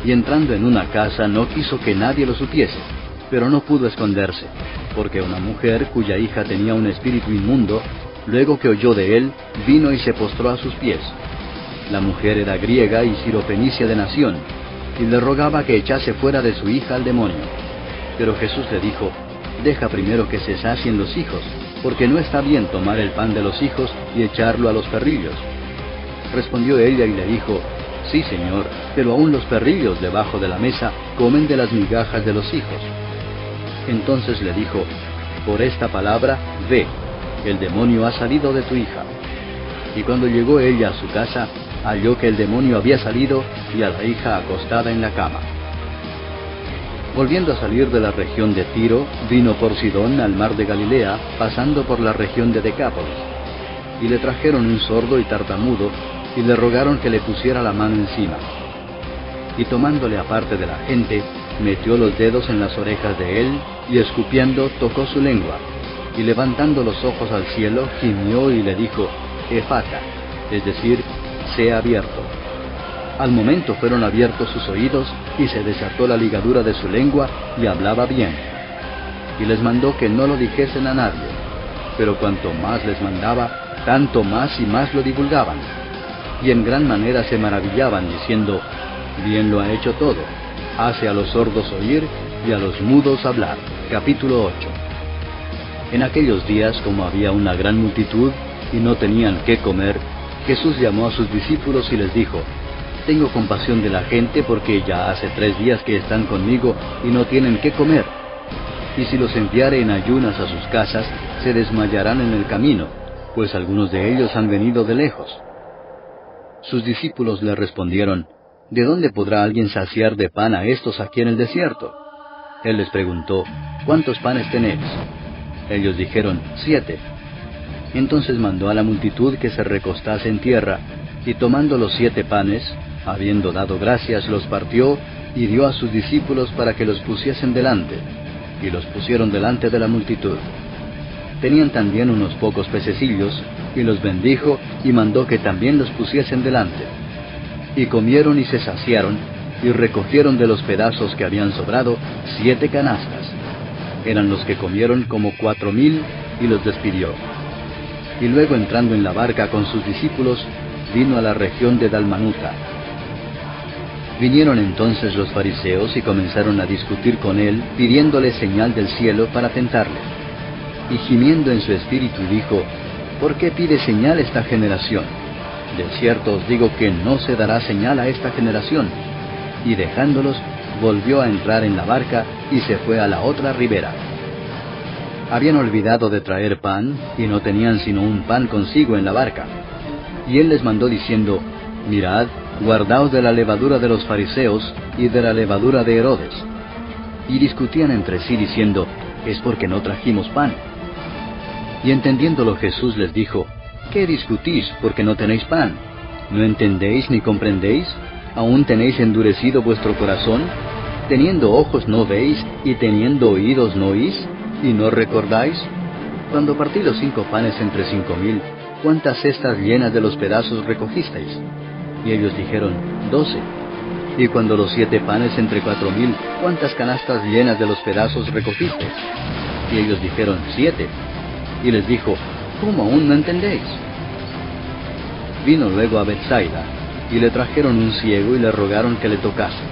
Y entrando en una casa no quiso que nadie lo supiese, pero no pudo esconderse, porque una mujer cuya hija tenía un espíritu inmundo, luego que oyó de él, vino y se postró a sus pies. La mujer era griega y sirofenicia de nación, y le rogaba que echase fuera de su hija al demonio. Pero Jesús le dijo, deja primero que se sacien los hijos, porque no está bien tomar el pan de los hijos y echarlo a los perrillos. Respondió ella y le dijo, sí, Señor, pero aún los perrillos debajo de la mesa comen de las migajas de los hijos. Entonces le dijo, por esta palabra, ve, el demonio ha salido de tu hija. Y cuando llegó ella a su casa, halló que el demonio había salido y a la hija acostada en la cama. Volviendo a salir de la región de Tiro, vino por Sidón al mar de Galilea, pasando por la región de Decápolis. Y le trajeron un sordo y tartamudo, y le rogaron que le pusiera la mano encima. Y tomándole aparte de la gente, metió los dedos en las orejas de él, y escupiendo tocó su lengua, y levantando los ojos al cielo, gimió y le dijo, Efata, es decir, sea abierto. Al momento fueron abiertos sus oídos, y se desató la ligadura de su lengua, y hablaba bien. Y les mandó que no lo dijesen a nadie, pero cuanto más les mandaba, tanto más y más lo divulgaban. Y en gran manera se maravillaban, diciendo, bien lo ha hecho todo, hace a los sordos oír y a los mudos hablar. Capítulo 8. En aquellos días, como había una gran multitud, y no tenían qué comer, Jesús llamó a sus discípulos y les dijo: «Tengo compasión de la gente porque ya hace 3 días que están conmigo y no tienen qué comer. Y si los enviare en ayunas a sus casas, se desmayarán en el camino, pues algunos de ellos han venido de lejos». Sus discípulos le respondieron: «¿De dónde podrá alguien saciar de pan a estos aquí en el desierto?». Él les preguntó: «¿Cuántos panes tenéis?». Ellos dijeron: 7. Entonces mandó a la multitud que se recostase en tierra, y tomando los 7 panes, habiendo dado gracias, los partió y dio a sus discípulos para que los pusiesen delante, y los pusieron delante de la multitud. Tenían también unos pocos pececillos, y los bendijo y mandó que también los pusiesen delante. Y comieron y se saciaron, y recogieron de los pedazos que habían sobrado 7 canastas. Eran los que comieron como 4,000, y los despidió. Y luego, entrando en la barca con sus discípulos, vino a la región de Dalmanuta. Vinieron entonces los fariseos y comenzaron a discutir con él, pidiéndole señal del cielo para tentarle. Y gimiendo en su espíritu dijo: «¿Por qué pide señal esta generación? De cierto os digo que no se dará señal a esta generación». Y dejándolos, volvió a entrar en la barca y se fue a la otra ribera. Habían olvidado de traer pan, y no tenían sino un pan consigo en la barca. Y él les mandó diciendo: «Mirad, guardaos de la levadura de los fariseos y de la levadura de Herodes». Y discutían entre sí diciendo: «Es porque no trajimos pan». Y entendiéndolo Jesús les dijo: «¿Qué discutís porque no tenéis pan? ¿No entendéis ni comprendéis? ¿Aún tenéis endurecido vuestro corazón? ¿Teniendo ojos no veis, y teniendo oídos no oís? ¿Y no recordáis? Cuando partí los 5 panes entre 5,000, ¿cuántas cestas llenas de los pedazos recogisteis?». Y ellos dijeron: 12. Y cuando los 7 panes entre 4,000, ¿cuántas canastas llenas de los pedazos recogisteis? Y ellos dijeron: 7. Y les dijo: ¿Cómo aún no entendéis? Vino luego a Bethsaida, y le trajeron un ciego y le rogaron que le tocase.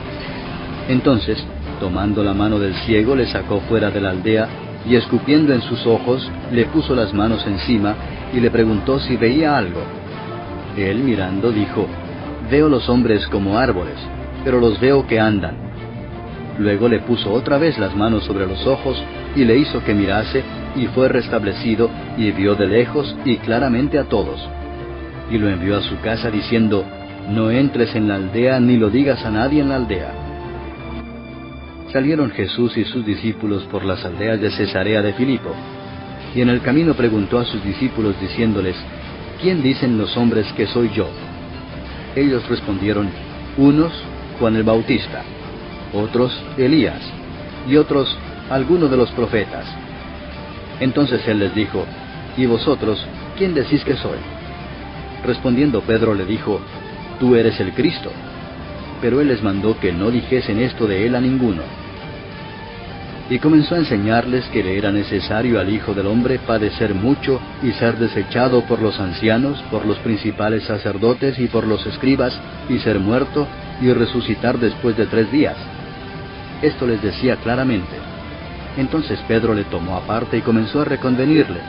Entonces, tomando la mano del ciego, le sacó fuera de la aldea, y escupiendo en sus ojos, le puso las manos encima, y le preguntó si veía algo. Él, mirando, dijo: «Veo los hombres como árboles, pero los veo que andan». Luego le puso otra vez las manos sobre los ojos, y le hizo que mirase, y fue restablecido, y vio de lejos y claramente a todos. Y lo envió a su casa diciendo: «No entres en la aldea, ni lo digas a nadie en la aldea». Salieron Jesús y sus discípulos por las aldeas de Cesarea de Filipo, y en el camino preguntó a sus discípulos diciéndoles: «¿Quién dicen los hombres que soy yo?». Ellos respondieron: «Unos, Juan el Bautista; otros, Elías; y otros, alguno de los profetas». Entonces él les dijo: «¿Y vosotros, quién decís que soy?». Respondiendo Pedro le dijo: «Tú eres el Cristo». Pero él les mandó que no dijesen esto de él a ninguno. Y comenzó a enseñarles que le era necesario al Hijo del Hombre padecer mucho y ser desechado por los ancianos, por los principales sacerdotes y por los escribas, y ser muerto y resucitar después de 3 días. Esto les decía claramente. Entonces Pedro le tomó aparte y comenzó a reconvenirle.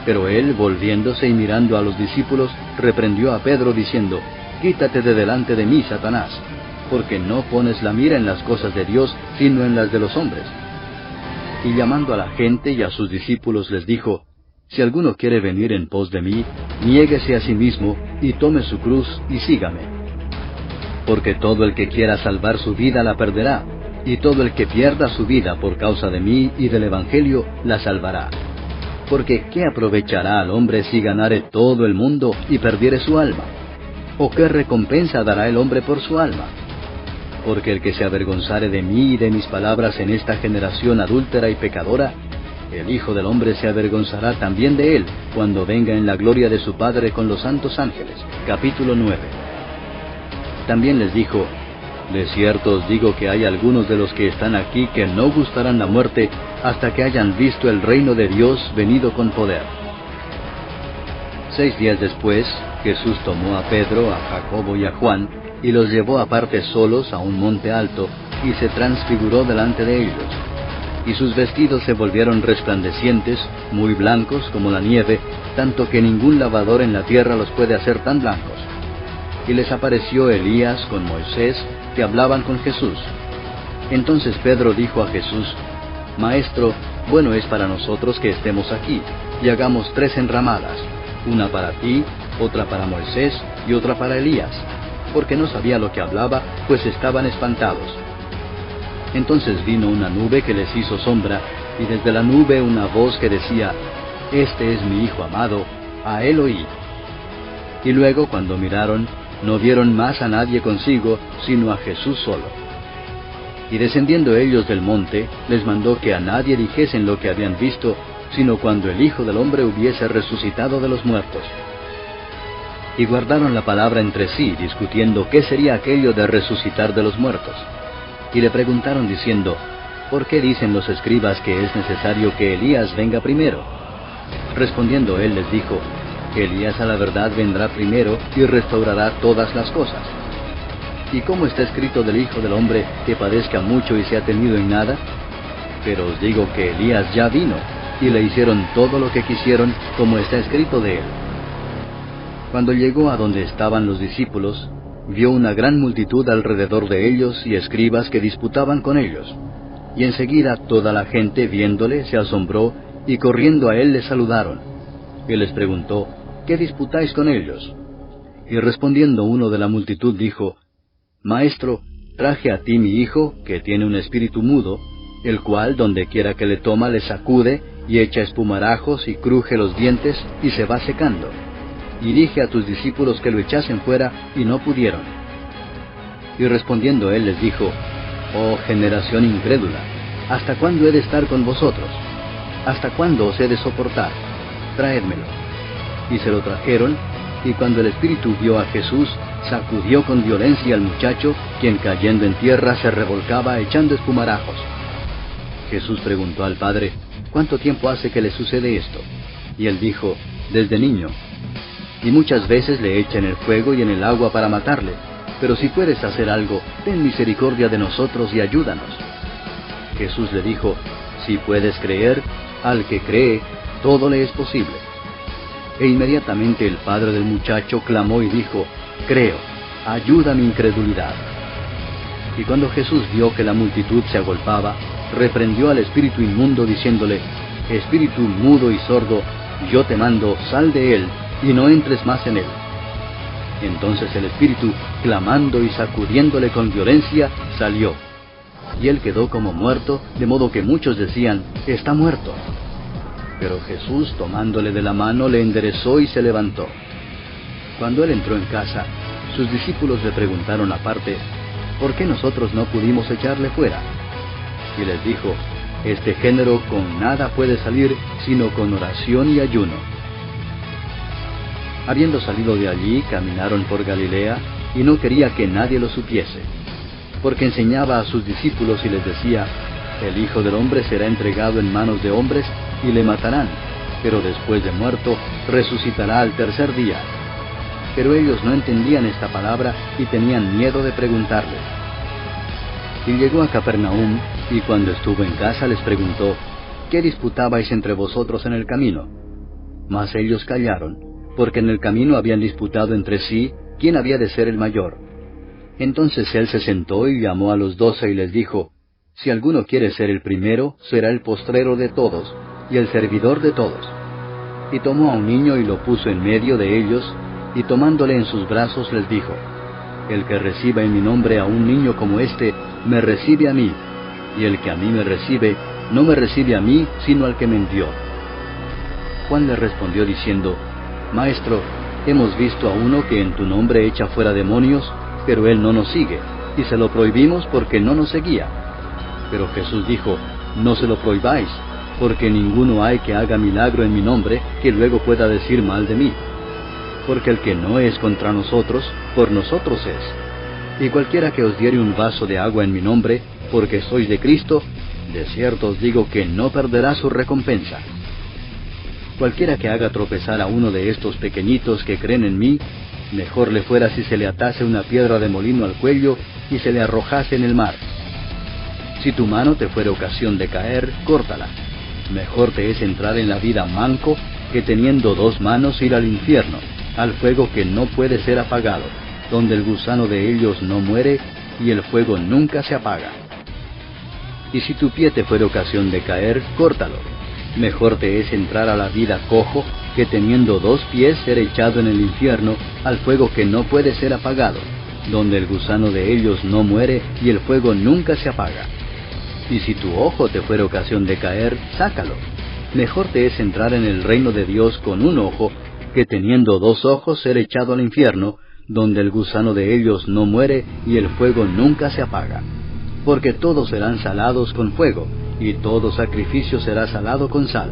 Pero él, volviéndose y mirando a los discípulos, reprendió a Pedro diciendo: «Quítate de delante de mí, Satanás, porque no pones la mira en las cosas de Dios, sino en las de los hombres». Y llamando a la gente y a sus discípulos les dijo: «Si alguno quiere venir en pos de mí, niéguese a sí mismo, y tome su cruz, y sígame. Porque todo el que quiera salvar su vida la perderá, y todo el que pierda su vida por causa de mí y del Evangelio la salvará. Porque ¿qué aprovechará al hombre si ganare todo el mundo y perdiere su alma? ¿O qué recompensa dará el hombre por su alma? Porque el que se avergonzare de mí y de mis palabras en esta generación adúltera y pecadora, el Hijo del Hombre se avergonzará también de él, cuando venga en la gloria de su Padre con los santos ángeles». Capítulo 9. También les dijo: «De cierto os digo que hay algunos de los que están aquí que no gustarán la muerte hasta que hayan visto el reino de Dios venido con poder». 6 días después, Jesús tomó a Pedro, a Jacobo y a Juan, y los llevó aparte solos a un monte alto, y se transfiguró delante de ellos. y sus vestidos se volvieron resplandecientes, muy blancos como la nieve, tanto que ningún lavador en la tierra los puede hacer tan blancos. Y les apareció Elías con Moisés, que hablaban con Jesús. Entonces Pedro dijo a Jesús: Maestro, bueno es para nosotros que estemos aquí, y hagamos 3 enramadas, una para ti, otra para Moisés y otra para Elías, porque no sabía lo que hablaba, pues estaban espantados. Entonces vino una nube que les hizo sombra, y desde la nube una voz que decía: Este es mi Hijo amado, a él oíd. Y luego, cuando miraron, no vieron más a nadie consigo, sino a Jesús solo. Y descendiendo ellos del monte, les mandó que a nadie dijesen lo que habían visto, sino cuando el Hijo del Hombre hubiese resucitado de los muertos. Y guardaron la palabra entre sí, discutiendo qué sería aquello de resucitar de los muertos. Y le preguntaron diciendo: ¿Por qué dicen los escribas que es necesario que Elías venga primero? Respondiendo él les dijo: Elías a la verdad vendrá primero y restaurará todas las cosas. ¿Y cómo está escrito del Hijo del Hombre que padezca mucho y sea tenido en nada? Pero os digo que Elías ya vino, y le hicieron todo lo que quisieron, como está escrito de él. Cuando llegó a donde estaban los discípulos, vio una gran multitud alrededor de ellos y escribas que disputaban con ellos. Y enseguida toda la gente, viéndole, se asombró, y corriendo a él le saludaron. Y les preguntó: ¿Qué disputáis con ellos? Y respondiendo uno de la multitud dijo: Maestro, traje a ti mi hijo, que tiene un espíritu mudo, el cual donde quiera que le toma le sacude, y echa espumarajos y cruje los dientes, y se va secando. Y dije a tus discípulos que lo echasen fuera, y no pudieron. Y respondiendo él les dijo: Oh generación incrédula, ¿hasta cuándo he de estar con vosotros? ¿Hasta cuándo os he de soportar? Traédmelo. Y se lo trajeron, y cuando el espíritu vio a Jesús, sacudió con violencia al muchacho, quien cayendo en tierra se revolcaba echando espumarajos. Jesús preguntó al padre: ¿Cuánto tiempo hace que le sucede esto? Y él dijo: Desde niño. Y muchas veces le echa en el fuego y en el agua para matarle. Pero si puedes hacer algo, ten misericordia de nosotros y ayúdanos. Jesús le dijo: Si puedes creer, al que cree, todo le es posible. E inmediatamente el padre del muchacho clamó y dijo: Creo, ayuda mi incredulidad. Y cuando Jesús vio que la multitud se agolpaba, reprendió al espíritu inmundo diciéndole: Espíritu mudo y sordo, yo te mando, sal de él, y no entres más en él. Entonces el espíritu, clamando y sacudiéndole con violencia, salió. Y él quedó como muerto, de modo que muchos decían: Está muerto. Pero Jesús, tomándole de la mano, le enderezó y se levantó. Cuando él entró en casa, sus discípulos le preguntaron aparte: ¿Por qué nosotros no pudimos echarle fuera? Y les dijo: Este género con nada puede salir, sino con oración y ayuno. Habiendo salido de allí, caminaron por Galilea, y no quería que nadie lo supiese, porque enseñaba a sus discípulos y les decía: El Hijo del Hombre será entregado en manos de hombres, y le matarán, pero después de muerto, resucitará al tercer día. Pero ellos no entendían esta palabra, y tenían miedo de preguntarle. Y llegó a Capernaum, y cuando estuvo en casa les preguntó: ¿Qué disputabais entre vosotros en el camino? Mas ellos callaron, porque en el camino habían disputado entre sí quién había de ser el mayor. Entonces él se sentó y llamó a los 12 y les dijo: Si alguno quiere ser el primero, será el postrero de todos, y el servidor de todos. Y tomó a un niño y lo puso en medio de ellos, y tomándole en sus brazos les dijo: El que reciba en mi nombre a un niño como este, me recibe a mí, y el que a mí me recibe, no me recibe a mí, sino al que me envió. Juan le respondió diciendo: Maestro, hemos visto a uno que en tu nombre echa fuera demonios, pero él no nos sigue, y se lo prohibimos porque no nos seguía. Pero Jesús dijo: No se lo prohibáis, porque ninguno hay que haga milagro en mi nombre, que luego pueda decir mal de mí. Porque el que no es contra nosotros, por nosotros es. Y cualquiera que os diere un vaso de agua en mi nombre, porque sois de Cristo, de cierto os digo que no perderá su recompensa. Cualquiera que haga tropezar a uno de estos pequeñitos que creen en mí, mejor le fuera si se le atase una piedra de molino al cuello y se le arrojase en el mar. Si tu mano te fuera ocasión de caer, córtala. Mejor te es entrar en la vida manco que teniendo 2 manos ir al infierno, al fuego que no puede ser apagado, donde el gusano de ellos no muere y el fuego nunca se apaga. Y si tu pie te fuera ocasión de caer, córtalo. Mejor te es entrar a la vida cojo que teniendo 2 pies ser echado en el infierno, al fuego que no puede ser apagado, donde el gusano de ellos no muere y el fuego nunca se apaga. Y si tu ojo te fuera ocasión de caer, sácalo. Mejor te es entrar en el reino de Dios con 1 ojo, que teniendo 2 ojos ser echado al infierno, donde el gusano de ellos no muere y el fuego nunca se apaga. Porque todos serán salados con fuego, y todo sacrificio será salado con sal.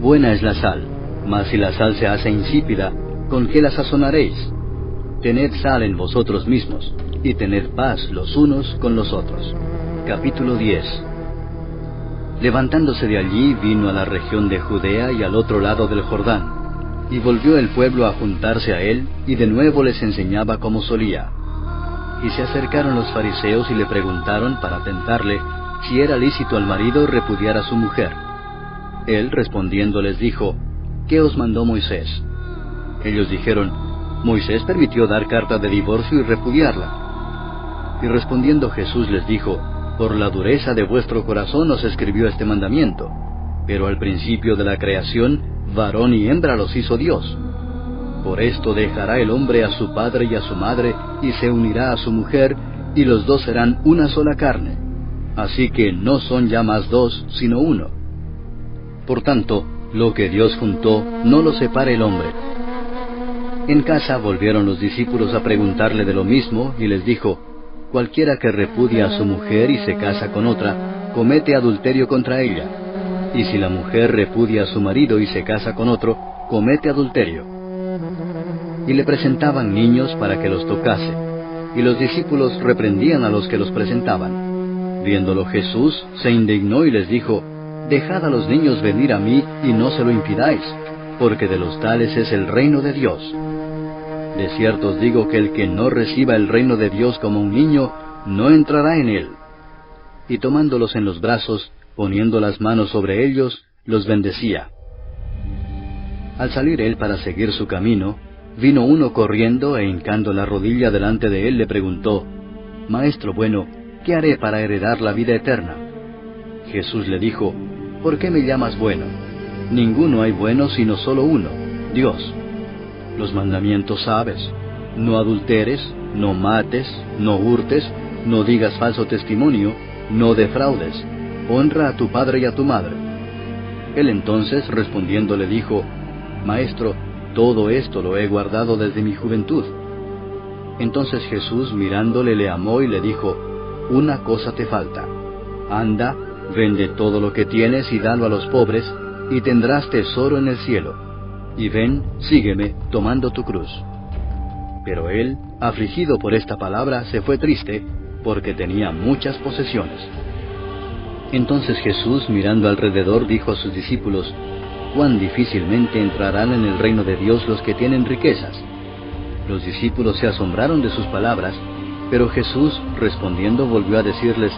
Buena es la sal, mas si la sal se hace insípida, ¿con qué la sazonaréis? Tened sal en vosotros mismos, y tened paz los unos con los otros. Capítulo 10. Levantándose de allí, vino a la región de Judea y al otro lado del Jordán, y volvió el pueblo a juntarse a él, y de nuevo les enseñaba como solía. Y se acercaron los fariseos y le preguntaron para tentarle si era lícito al marido repudiar a su mujer. Él respondiendo les dijo: ¿Qué os mandó Moisés? Ellos dijeron: Moisés permitió dar carta de divorcio y repudiarla. Y respondiendo Jesús les dijo: Por la dureza de vuestro corazón os escribió este mandamiento. Pero al principio de la creación, varón y hembra los hizo Dios. Por esto dejará el hombre a su padre y a su madre, y se unirá a su mujer, y los 2 serán una sola carne. Así que no son ya más 2, sino 1. Por tanto, lo que Dios juntó, no lo separe el hombre. En casa volvieron los discípulos a preguntarle de lo mismo, y les dijo: Cualquiera que repudia a su mujer y se casa con otra, comete adulterio contra ella. Y si la mujer repudia a su marido y se casa con otro, comete adulterio. Y le presentaban niños para que los tocase, y los discípulos reprendían a los que los presentaban. Viéndolo Jesús, se indignó y les dijo: Dejad a los niños venir a mí y no se lo impidáis, porque de los tales es el reino de Dios. De cierto os digo que el que no reciba el reino de Dios como un niño, no entrará en él. Y tomándolos en los brazos, poniendo las manos sobre ellos, los bendecía. Al salir él para seguir su camino, vino uno corriendo e hincando la rodilla delante de él le preguntó: Maestro bueno, ¿qué haré para heredar la vida eterna? Jesús le dijo: ¿Por qué me llamas bueno? Ninguno hay bueno sino solo uno, Dios. Los mandamientos sabes: no adulteres, no mates, no hurtes, no digas falso testimonio, no defraudes, honra a tu padre y a tu madre. Él entonces respondiendo le dijo: Maestro, todo esto lo he guardado desde mi juventud. Entonces Jesús mirándole le amó y le dijo: Una cosa te falta. Anda, vende todo lo que tienes y dalo a los pobres, y tendrás tesoro en el cielo. Y ven, sígueme, tomando tu cruz. Pero él, afligido por esta palabra, se fue triste, porque tenía muchas posesiones. Entonces Jesús, mirando alrededor, dijo a sus discípulos: cuán difícilmente entrarán en el reino de Dios los que tienen riquezas. Los discípulos se asombraron de sus palabras, pero Jesús, respondiendo, volvió a decirles: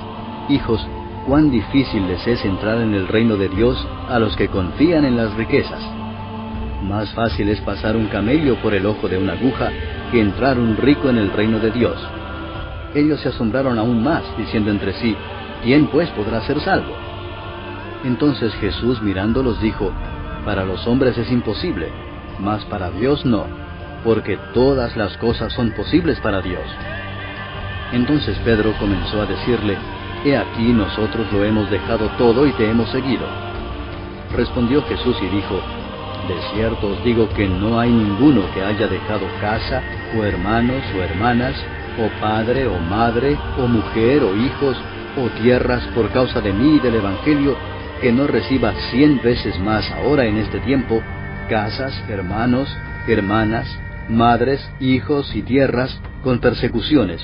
Hijos, cuán difícil les es entrar en el reino de Dios a los que confían en las riquezas. Más fácil es pasar un camello por el ojo de una aguja que entrar un rico en el reino de Dios. Ellos se asombraron aún más, diciendo entre sí: ¿Quién pues podrá ser salvo? Entonces Jesús mirándolos dijo: Para los hombres es imposible, mas para Dios no, porque todas las cosas son posibles para Dios. Entonces Pedro comenzó a decirle: He aquí nosotros lo hemos dejado todo y te hemos seguido. Respondió Jesús y dijo: De cierto os digo que no hay ninguno que haya dejado casa, o hermanos, o hermanas, o padre, o madre, o mujer, o hijos, o tierras por causa de mí y del Evangelio, que no reciba 100 veces más ahora en este tiempo, casas, hermanos, hermanas, madres, hijos y tierras, con persecuciones,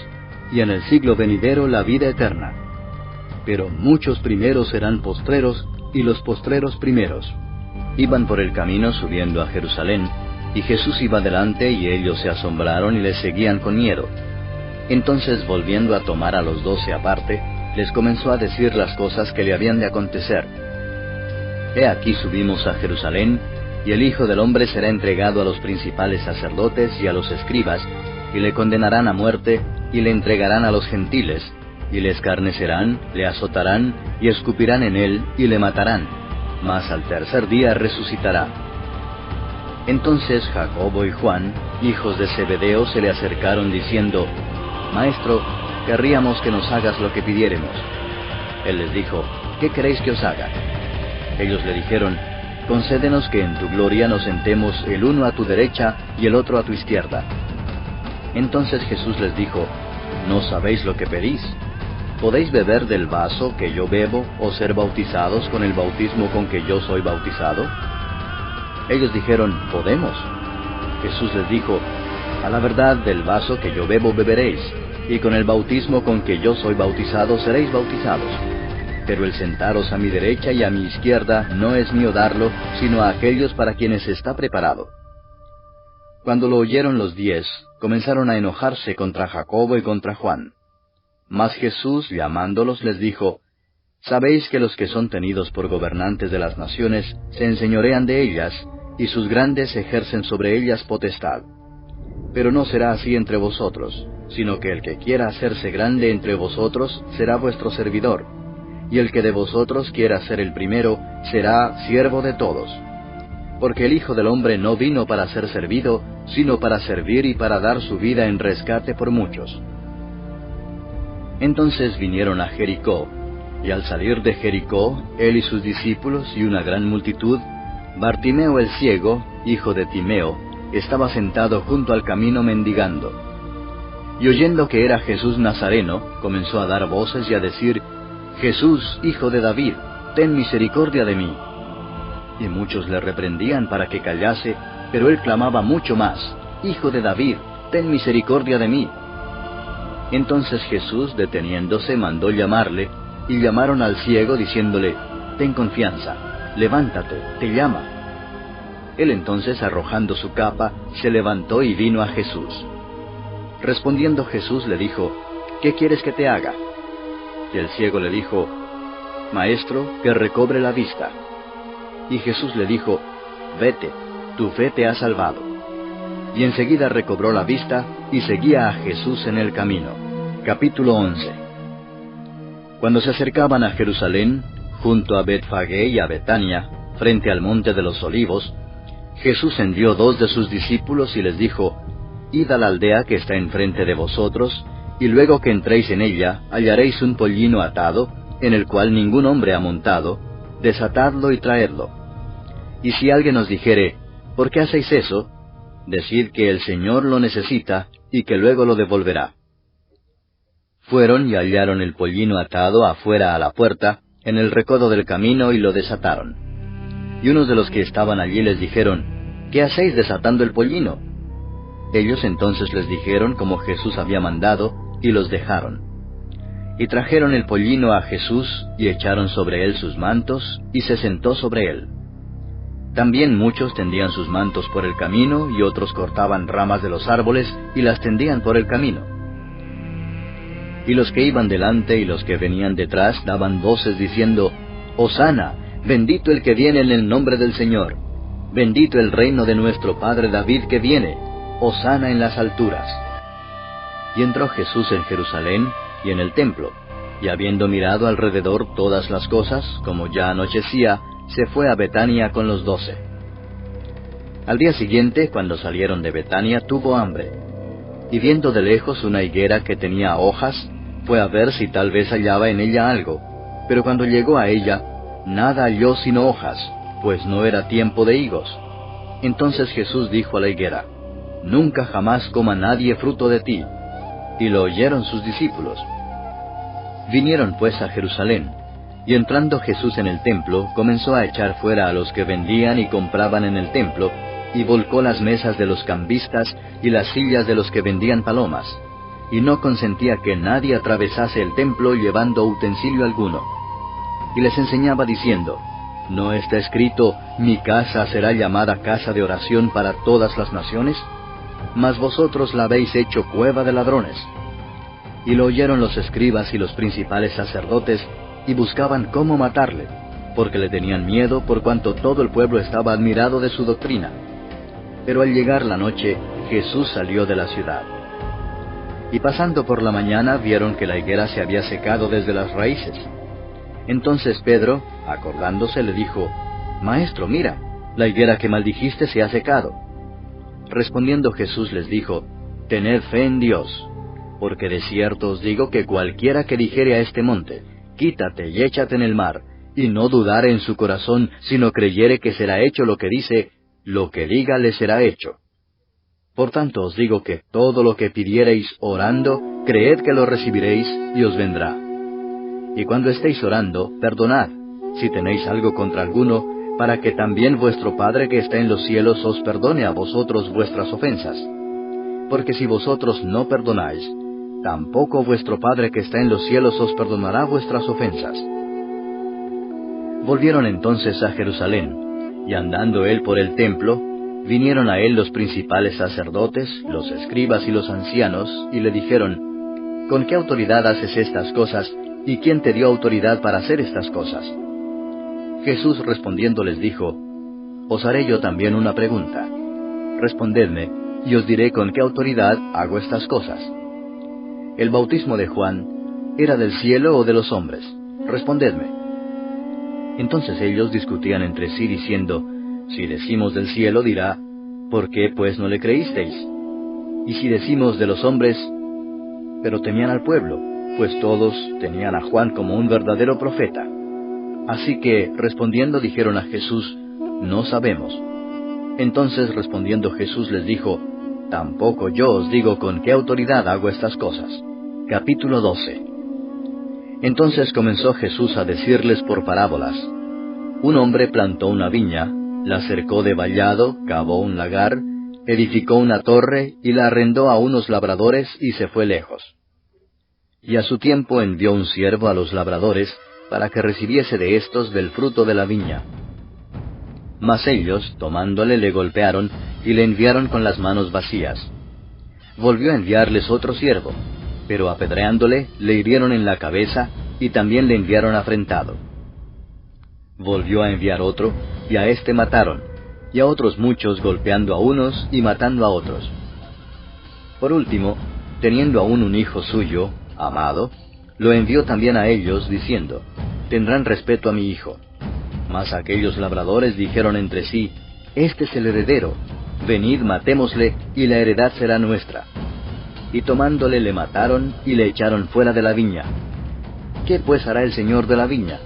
y en el siglo venidero la vida eterna. Pero muchos primeros serán postreros, y los postreros primeros. Iban por el camino subiendo a Jerusalén, y Jesús iba delante, y ellos se asombraron y le seguían con miedo. Entonces, volviendo a tomar a los 12 aparte, les comenzó a decir las cosas que le habían de acontecer. He aquí subimos a Jerusalén, y el Hijo del Hombre será entregado a los principales sacerdotes y a los escribas, y le condenarán a muerte, y le entregarán a los gentiles, y le escarnecerán, le azotarán, y escupirán en él, y le matarán, mas al tercer día resucitará. Entonces Jacobo y Juan, hijos de Zebedeo, se le acercaron diciendo, Maestro, querríamos que nos hagas lo que pidiéremos. Él les dijo, ¿qué queréis que os haga? Ellos le dijeron, concédenos que en tu gloria nos sentemos el uno a tu derecha y el otro a tu izquierda. Entonces Jesús les dijo, ¿no sabéis lo que pedís? ¿Podéis beber del vaso que yo bebo o ser bautizados con el bautismo con que yo soy bautizado? Ellos dijeron, podemos. Jesús les dijo, a la verdad del vaso que yo bebo beberéis, y con el bautismo con que yo soy bautizado seréis bautizados. Pero el sentaros a mi derecha y a mi izquierda no es mío darlo, sino a aquellos para quienes está preparado. Cuando lo oyeron los 10, comenzaron a enojarse contra Jacobo y contra Juan. Mas Jesús, llamándolos, les dijo, Sabéis que los que son tenidos por gobernantes de las naciones se enseñorean de ellas, y sus grandes ejercen sobre ellas potestad. Pero no será así entre vosotros, sino que el que quiera hacerse grande entre vosotros será vuestro servidor, y el que de vosotros quiera ser el primero será siervo de todos. Porque el Hijo del Hombre no vino para ser servido, sino para servir y para dar su vida en rescate por muchos. Entonces vinieron a Jericó, y al salir de Jericó, él y sus discípulos y una gran multitud, Bartimeo el ciego, hijo de Timeo, estaba sentado junto al camino mendigando. Y oyendo que era Jesús Nazareno, comenzó a dar voces y a decir, Jesús, hijo de David, ten misericordia de mí. Y muchos le reprendían para que callase, pero él clamaba mucho más, Hijo de David, ten misericordia de mí. Entonces Jesús, deteniéndose, mandó llamarle, y llamaron al ciego, diciéndole, Ten confianza, levántate, te llama. Él entonces, arrojando su capa, se levantó y vino a Jesús. Respondiendo Jesús le dijo, ¿qué quieres que te haga? Y el ciego le dijo, Maestro, que recobre la vista. Y Jesús le dijo, Vete, tu fe te ha salvado. Y enseguida recobró la vista, y seguía a Jesús en el camino. Capítulo 11. Cuando se acercaban a Jerusalén, junto a Betfagé y a Betania, frente al monte de los Olivos, Jesús envió 2 de sus discípulos y les dijo, Id a la aldea que está enfrente de vosotros, y luego que entréis en ella, hallaréis un pollino atado, en el cual ningún hombre ha montado, desatadlo y traedlo. Y si alguien os dijere, ¿por qué hacéis eso?, decid que el Señor lo necesita, y que luego lo devolverá. Fueron y hallaron el pollino atado afuera a la puerta, en el recodo del camino, y lo desataron. Y unos de los que estaban allí les dijeron, ¿qué hacéis desatando el pollino? Ellos entonces les dijeron como Jesús había mandado, y los dejaron. Y trajeron el pollino a Jesús, y echaron sobre él sus mantos, y se sentó sobre él. También muchos tendían sus mantos por el camino, y otros cortaban ramas de los árboles, y las tendían por el camino. Y los que iban delante y los que venían detrás daban voces diciendo, Hosana, bendito el que viene en el nombre del Señor, bendito el reino de nuestro padre David que viene, Hosana en las alturas. Y entró Jesús en Jerusalén y en el templo, y habiendo mirado alrededor todas las cosas, como ya anochecía, se fue a Betania con los 12. Al día siguiente, cuando salieron de Betania, tuvo hambre. Y viendo de lejos una higuera que tenía hojas, fue a ver si tal vez hallaba en ella algo. Pero cuando llegó a ella, nada halló sino hojas, pues no era tiempo de higos. Entonces Jesús dijo a la higuera, Nunca jamás coma nadie fruto de ti. Y lo oyeron sus discípulos. Vinieron pues a Jerusalén, y entrando Jesús en el templo, comenzó a echar fuera a los que vendían y compraban en el templo, y volcó las mesas de los cambistas y las sillas de los que vendían palomas, y no consentía que nadie atravesase el templo llevando utensilio alguno. Y les enseñaba diciendo, ¿no está escrito, mi casa será llamada casa de oración para todas las naciones? Mas vosotros la habéis hecho cueva de ladrones. Y lo oyeron los escribas y los principales sacerdotes, y buscaban cómo matarle, porque le tenían miedo por cuanto todo el pueblo estaba admirado de su doctrina. Pero al llegar la noche, Jesús salió de la ciudad. Y pasando por la mañana vieron que la higuera se había secado desde las raíces. Entonces Pedro, acordándose, le dijo: Maestro, mira, la higuera que maldijiste se ha secado. Respondiendo Jesús les dijo: Tened fe en Dios, porque de cierto os digo que cualquiera que dijere a este monte: Quítate y échate en el mar, y no dudare en su corazón, sino creyere que será hecho lo que dice, lo que diga le será hecho. Por tanto os digo que todo lo que pidiereis orando, creed que lo recibiréis, y os vendrá. Y cuando estéis orando, perdonad, si tenéis algo contra alguno, para que también vuestro Padre que está en los cielos os perdone a vosotros vuestras ofensas. Porque si vosotros no perdonáis, tampoco vuestro Padre que está en los cielos os perdonará vuestras ofensas. Volvieron entonces a Jerusalén, y andando él por el templo, vinieron a él los principales sacerdotes, los escribas y los ancianos, y le dijeron: ¿Con qué autoridad haces estas cosas, y quién te dio autoridad para hacer estas cosas? Jesús respondiendo les dijo: Os haré yo también una pregunta. Respondedme, y os diré con qué autoridad hago estas cosas. ¿El bautismo de Juan era del cielo o de los hombres? Respondedme. Entonces ellos discutían entre sí diciendo: Si decimos del cielo, dirá: ¿Por qué pues no le creísteis? Y si decimos de los hombres, pero temían al pueblo, pues todos tenían a Juan como un verdadero profeta. Así que, respondiendo, dijeron a Jesús: No sabemos. Entonces respondiendo Jesús les dijo: Tampoco yo os digo con qué autoridad hago estas cosas. Capítulo 12. Entonces comenzó Jesús a decirles por parábolas: Un hombre plantó una viña, la cercó de vallado, cavó un lagar, edificó una torre, y la arrendó a unos labradores, y se fue lejos. Y a su tiempo envió un siervo a los labradores, para que recibiese de éstos del fruto de la viña. Mas ellos, tomándole, le golpearon, y le enviaron con las manos vacías. Volvió a enviarles otro siervo, pero apedreándole, le hirieron en la cabeza, y también le enviaron afrentado. Volvió a enviar otro, y a éste mataron, y a otros muchos golpeando a unos y matando a otros. Por último, teniendo aún un hijo suyo, amado, lo envió también a ellos, diciendo: Tendrán respeto a mi hijo. Mas aquellos labradores dijeron entre sí: Este es el heredero, venid matémosle, y la heredad será nuestra. Y tomándole le mataron, y le echaron fuera de la viña. ¿Qué pues hará el señor de la viña?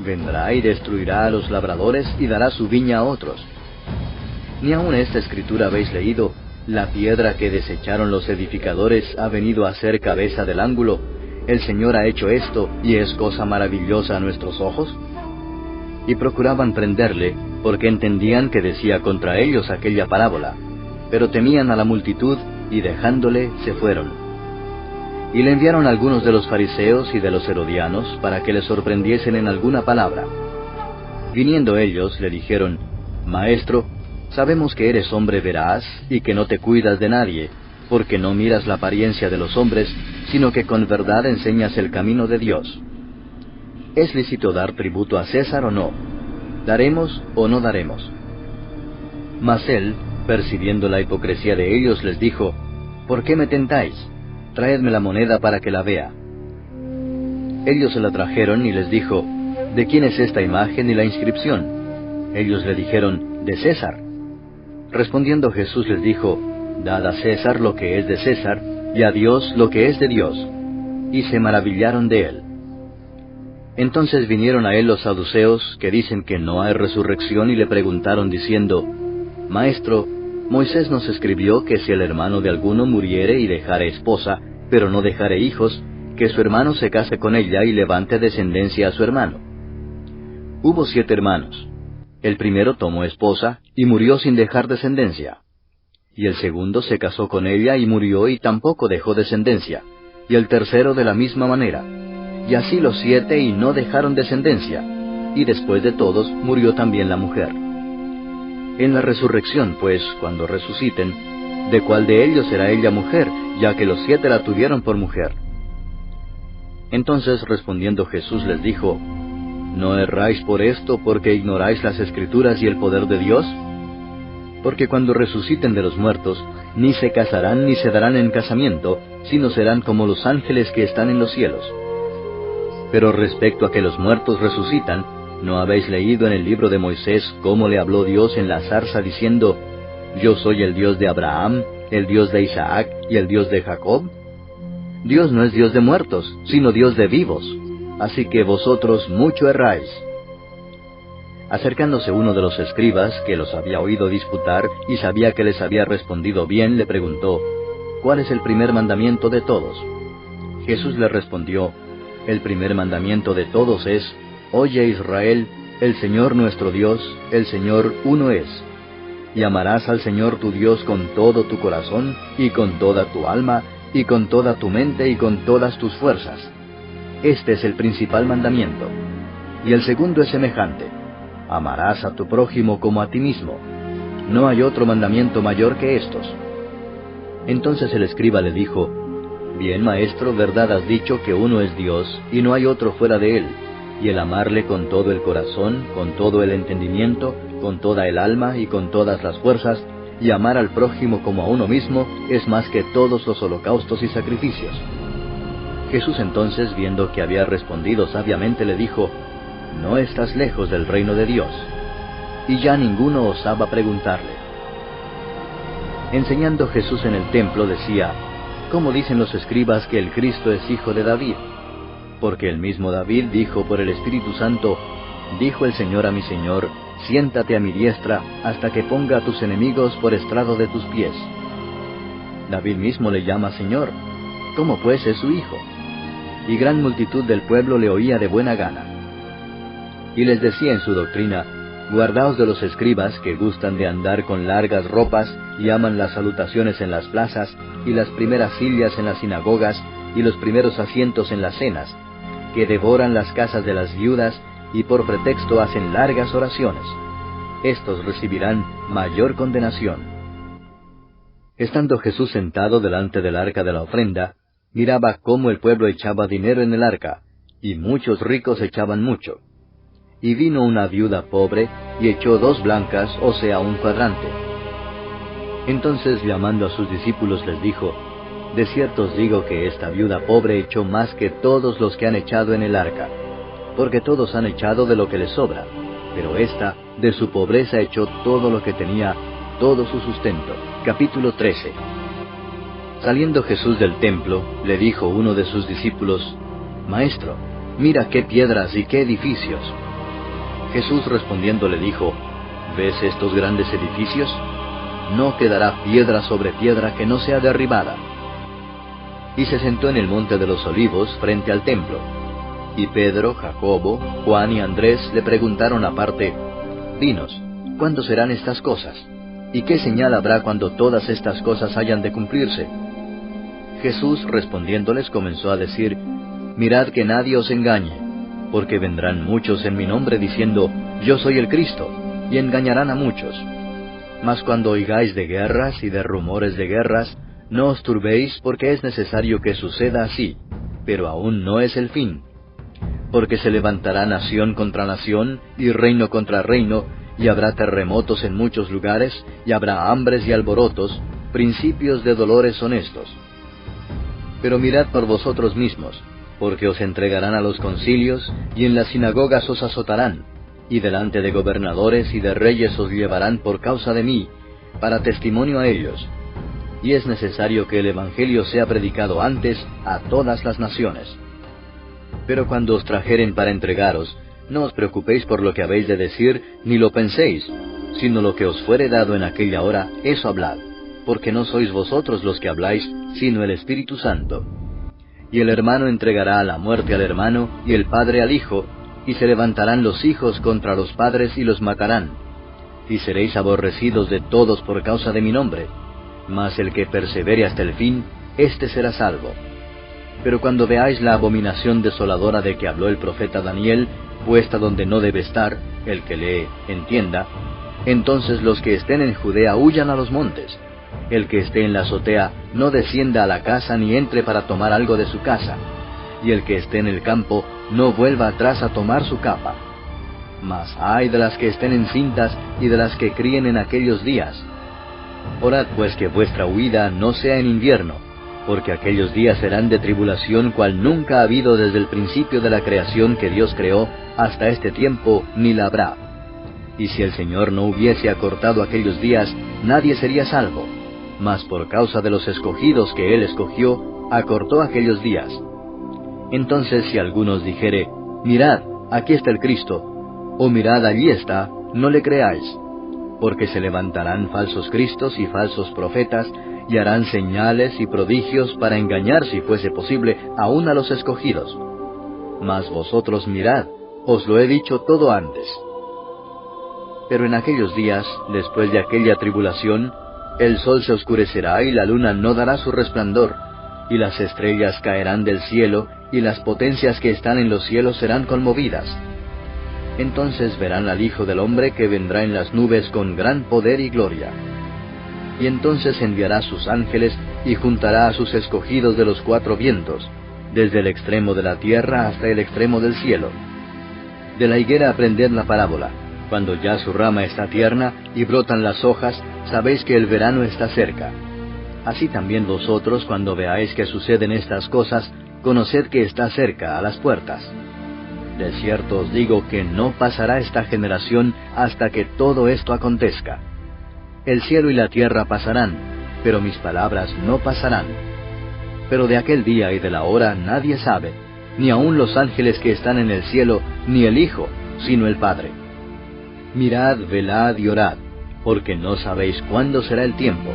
Vendrá y destruirá a los labradores, y dará su viña a otros. Ni aun esta escritura habéis leído: La piedra que desecharon los edificadores ha venido a ser cabeza del ángulo. El Señor ha hecho esto, y es cosa maravillosa a nuestros ojos. Y procuraban prenderle, porque entendían que decía contra ellos aquella parábola, pero temían a la multitud, y dejándole se fueron. Y le enviaron algunos de los fariseos y de los herodianos, para que le sorprendiesen en alguna palabra. Viniendo ellos, le dijeron: Maestro, sabemos que eres hombre veraz, y que no te cuidas de nadie, porque no miras la apariencia de los hombres, sino que con verdad enseñas el camino de Dios. ¿Es lícito dar tributo a César o no? ¿Daremos o no daremos? Mas él, percibiendo la hipocresía de ellos, les dijo: ¿Por qué me tentáis? Traedme la moneda para que la vea. Ellos se la trajeron, y les dijo: ¿De quién es esta imagen y la inscripción? Ellos le dijeron: de César. Respondiendo Jesús les dijo: Dad a César lo que es de César, y a Dios lo que es de Dios. Y se maravillaron de él. Entonces vinieron a él los saduceos, que dicen que no hay resurrección, y le preguntaron diciendo: Maestro, Moisés nos escribió que si el hermano de alguno muriere y dejare esposa, pero no dejare hijos, que su hermano se case con ella y levante descendencia a su hermano. Hubo 7 hermanos. El primero tomó esposa, y murió sin dejar descendencia. Y el segundo se casó con ella, y murió, y tampoco dejó descendencia. Y el tercero de la misma manera. Y así los 7, y no dejaron descendencia. Y después de todos, murió también la mujer. En la resurrección, pues, cuando resuciten, ¿de cuál de ellos será ella mujer, ya que los 7 la tuvieron por mujer? Entonces respondiendo Jesús les dijo, ¿no erráis por esto porque ignoráis las Escrituras y el poder de Dios? Porque cuando resuciten de los muertos, ni se casarán ni se darán en casamiento, sino serán como los ángeles que están en los cielos. Pero respecto a que los muertos resucitan, ¿no habéis leído en el libro de Moisés cómo le habló Dios en la zarza diciendo, Yo soy el Dios de Abraham, el Dios de Isaac y el Dios de Jacob? Dios no es Dios de muertos, sino Dios de vivos. Así que vosotros mucho erráis. Acercándose uno de los escribas, que los había oído disputar y sabía que les había respondido bien, le preguntó, ¿cuál es el primer mandamiento de todos? Jesús le respondió, el primer mandamiento de todos es, Oye Israel, el Señor nuestro Dios, el Señor uno es. Y amarás al Señor tu Dios con todo tu corazón, y con toda tu alma, y con toda tu mente, y con todas tus fuerzas. Este es el principal mandamiento. Y el segundo es semejante. Amarás a tu prójimo como a ti mismo. No hay otro mandamiento mayor que estos. Entonces el escriba le dijo, Bien, maestro, verdad has dicho que uno es Dios, y no hay otro fuera de él, y el amarle con todo el corazón, con todo el entendimiento, con toda el alma y con todas las fuerzas, y amar al prójimo como a uno mismo, es más que todos los holocaustos y sacrificios. Jesús entonces, viendo que había respondido sabiamente, le dijo, No estás lejos del reino de Dios. Y ya ninguno osaba preguntarle. Enseñando Jesús en el templo decía, ¿cómo dicen los escribas que el Cristo es hijo de David? Porque el mismo David dijo por el Espíritu Santo, Dijo el Señor a mi Señor, Siéntate a mi diestra, hasta que ponga a tus enemigos por estrado de tus pies. David mismo le llama Señor. ¿Cómo pues es su hijo? Y gran multitud del pueblo le oía de buena gana. Y les decía en su doctrina, Guardaos de los escribas que gustan de andar con largas ropas y aman las salutaciones en las plazas y las primeras sillas en las sinagogas y los primeros asientos en las cenas, que devoran las casas de las viudas y por pretexto hacen largas oraciones. Estos recibirán mayor condenación. Estando Jesús sentado delante del arca de la ofrenda, miraba cómo el pueblo echaba dinero en el arca, y muchos ricos echaban mucho. Y vino una viuda pobre, y echó 2 blancas, o sea, 1 cuadrante. Entonces, llamando a sus discípulos, les dijo, De cierto os digo que esta viuda pobre echó más que todos los que han echado en el arca, porque todos han echado de lo que les sobra, pero ésta, de su pobreza echó todo lo que tenía, todo su sustento. Capítulo 13. Saliendo Jesús del templo, le dijo uno de sus discípulos, Maestro, mira qué piedras y qué edificios. Jesús respondiendo le dijo, ¿ves estos grandes edificios? No quedará piedra sobre piedra que no sea derribada. Y se sentó en el monte de los olivos frente al templo. Y Pedro, Jacobo, Juan y Andrés le preguntaron aparte, Dinos, ¿cuándo serán estas cosas? ¿Y qué señal habrá cuando todas estas cosas hayan de cumplirse? Jesús respondiéndoles comenzó a decir, Mirad que nadie os engañe, porque vendrán muchos en mi nombre diciendo, Yo soy el Cristo, y engañarán a muchos. Mas cuando oigáis de guerras y de rumores de guerras, no os turbéis, porque es necesario que suceda así, pero aún no es el fin. Porque se levantará nación contra nación, y reino contra reino, y habrá terremotos en muchos lugares, y habrá hambres y alborotos, principios de dolores son estos. Pero mirad por vosotros mismos, porque os entregarán a los concilios, y en las sinagogas os azotarán, y delante de gobernadores y de reyes os llevarán por causa de mí, para testimonio a ellos. Y es necesario que el Evangelio sea predicado antes a todas las naciones. Pero cuando os trajeren para entregaros, no os preocupéis por lo que habéis de decir, ni lo penséis, sino lo que os fuere dado en aquella hora, eso hablad, porque no sois vosotros los que habláis, sino el Espíritu Santo. Y el hermano entregará a la muerte al hermano, y el padre al hijo, y se levantarán los hijos contra los padres y los matarán. Y seréis aborrecidos de todos por causa de mi nombre, mas el que persevere hasta el fin, éste será salvo. Pero cuando veáis la abominación desoladora de que habló el profeta Daniel, puesta donde no debe estar, el que lee, entienda, entonces los que estén en Judea huyan a los montes. El que esté en la azotea no descienda a la casa ni entre para tomar algo de su casa. y el que esté en el campo no vuelva atrás a tomar su capa. Mas ay de las que estén encintas y de las que críen en aquellos días. Orad pues que vuestra huida no sea en invierno, porque aquellos días serán de tribulación cual nunca ha habido desde el principio de la creación que Dios creó hasta este tiempo, ni la habrá. Y si el Señor no hubiese acortado aquellos días, nadie sería salvo. Mas por causa de los escogidos que Él escogió, acortó aquellos días. Entonces si algunos dijere, mirad, aquí está el Cristo, o mirad, allí está, no le creáis. Porque se levantarán falsos cristos y falsos profetas, y harán señales y prodigios para engañar, si fuese posible, aun a los escogidos. Mas vosotros mirad, os lo he dicho todo antes. Pero en aquellos días, después de aquella tribulación, el sol se oscurecerá y la luna no dará su resplandor, y las estrellas caerán del cielo, y las potencias que están en los cielos serán conmovidas. Entonces verán al Hijo del Hombre que vendrá en las nubes con gran poder y gloria. Y entonces enviará sus ángeles y juntará a sus escogidos de los cuatro vientos, desde el extremo de la tierra hasta el extremo del cielo. De la higuera aprended la parábola. Cuando ya su rama está tierna y brotan las hojas, sabéis que el verano está cerca. Así también vosotros, cuando veáis que suceden estas cosas, conoced que está cerca, a las puertas. De cierto os digo que no pasará esta generación hasta que todo esto acontezca. El cielo y la tierra pasarán, pero mis palabras no pasarán. Pero de aquel día y de la hora nadie sabe, ni aun los ángeles que están en el cielo, ni el Hijo, sino el Padre. Mirad, velad y orad, porque no sabéis cuándo será el tiempo.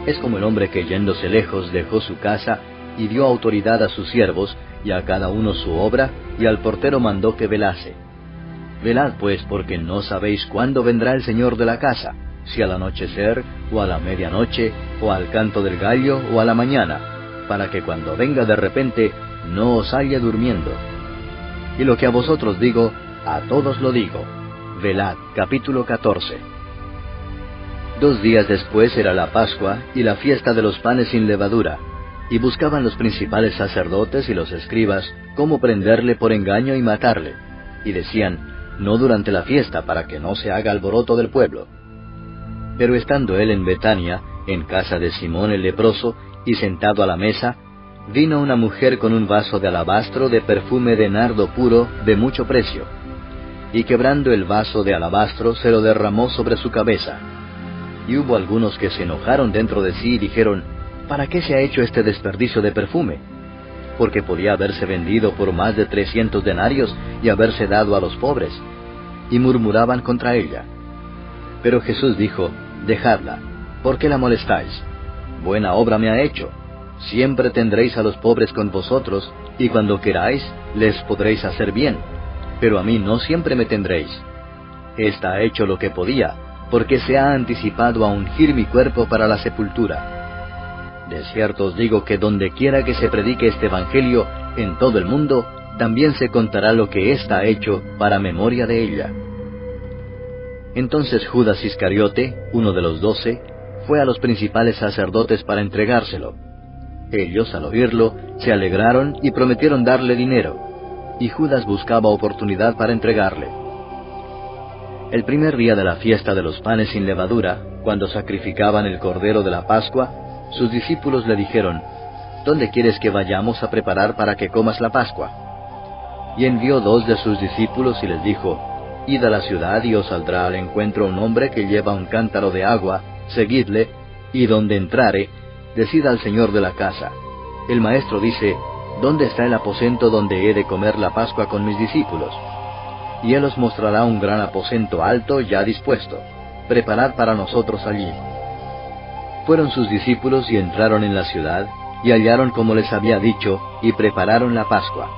Es como el hombre que yéndose lejos dejó su casa, y dio autoridad a sus siervos, y a cada uno su obra, y al portero mandó que velase. Velad pues, porque no sabéis cuándo vendrá el Señor de la casa, si al anochecer, o a la medianoche, o al canto del gallo, o a la mañana, para que cuando venga de repente, no os halle durmiendo. Y lo que a vosotros digo, a todos lo digo. Velad. Capítulo 14. 2 días después era la Pascua y la fiesta de los panes sin levadura, y buscaban los principales sacerdotes y los escribas cómo prenderle por engaño y matarle, y decían, no durante la fiesta, para que no se haga alboroto del pueblo. Pero estando él en Betania, en casa de Simón el leproso, y sentado a la mesa, vino una mujer con un vaso de alabastro de perfume de nardo puro de mucho precio, y quebrando el vaso de alabastro se lo derramó sobre su cabeza. Y hubo algunos que se enojaron dentro de sí y dijeron, ¿para qué se ha hecho este desperdicio de perfume? Porque podía haberse vendido por más de 300 denarios y haberse dado a los pobres. Y murmuraban contra ella. Pero Jesús dijo, dejadla, ¿por qué la molestáis? Buena obra me ha hecho. Siempre tendréis a los pobres con vosotros, y cuando queráis, les podréis hacer bien. Pero a mí no siempre me tendréis. Esta ha hecho lo que podía, porque se ha anticipado a ungir mi cuerpo para la sepultura. De cierto os digo que donde quiera que se predique este Evangelio, en todo el mundo, también se contará lo que ésta ha hecho para memoria de ella. Entonces Judas Iscariote, uno de los 12, fue a los principales sacerdotes para entregárselo. Ellos, al oírlo, se alegraron y prometieron darle dinero, y Judas buscaba oportunidad para entregarle. El primer día de la fiesta de los panes sin levadura, cuando sacrificaban el cordero de la Pascua, sus discípulos le dijeron, ¿dónde quieres que vayamos a preparar para que comas la Pascua? Y envió 2 de sus discípulos y les dijo, id a la ciudad y os saldrá al encuentro un hombre que lleva un cántaro de agua, seguidle, y donde entrare, decid al señor de la casa, el maestro dice, ¿dónde está el aposento donde he de comer la Pascua con mis discípulos? Y él os mostrará un gran aposento alto ya dispuesto, preparad para nosotros allí. Fueron sus discípulos y entraron en la ciudad, y hallaron como les había dicho, y prepararon la Pascua.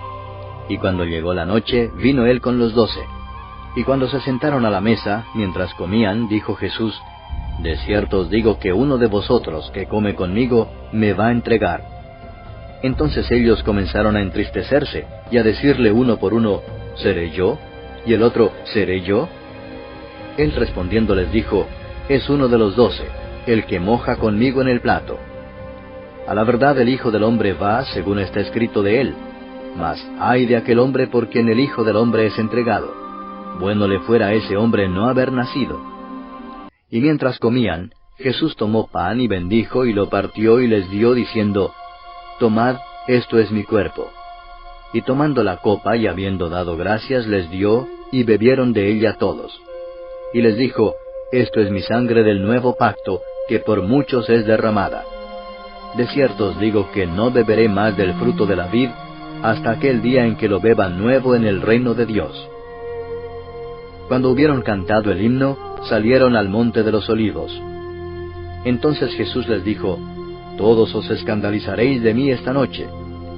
Y cuando llegó la noche, vino él con los 12. Y cuando se sentaron a la mesa, mientras comían, dijo Jesús, de cierto os digo que uno de vosotros que come conmigo, me va a entregar. Entonces ellos comenzaron a entristecerse, y a decirle uno por uno, ¿seré yo? Y el otro, ¿seré yo? Él respondiendo les dijo, es uno de los 12, el que moja conmigo en el plato. A la verdad el Hijo del Hombre va, según está escrito de él, Mas ay de aquel hombre por quien el Hijo del Hombre es entregado. Bueno le fuera a ese hombre no haber nacido. Y mientras comían, Jesús tomó pan y bendijo y lo partió y les dio, diciendo, Tomad, esto es mi cuerpo. Y tomando la copa y habiendo dado gracias, les dio, y bebieron de ella todos. Y les dijo, Esto es mi sangre del nuevo pacto, que por muchos es derramada. De cierto os digo que no beberé más del fruto de la vid, hasta aquel día en que lo beba nuevo en el reino de Dios. Cuando hubieron cantado el himno, salieron al monte de los olivos. Entonces Jesús les dijo, Todos os escandalizaréis de mí esta noche,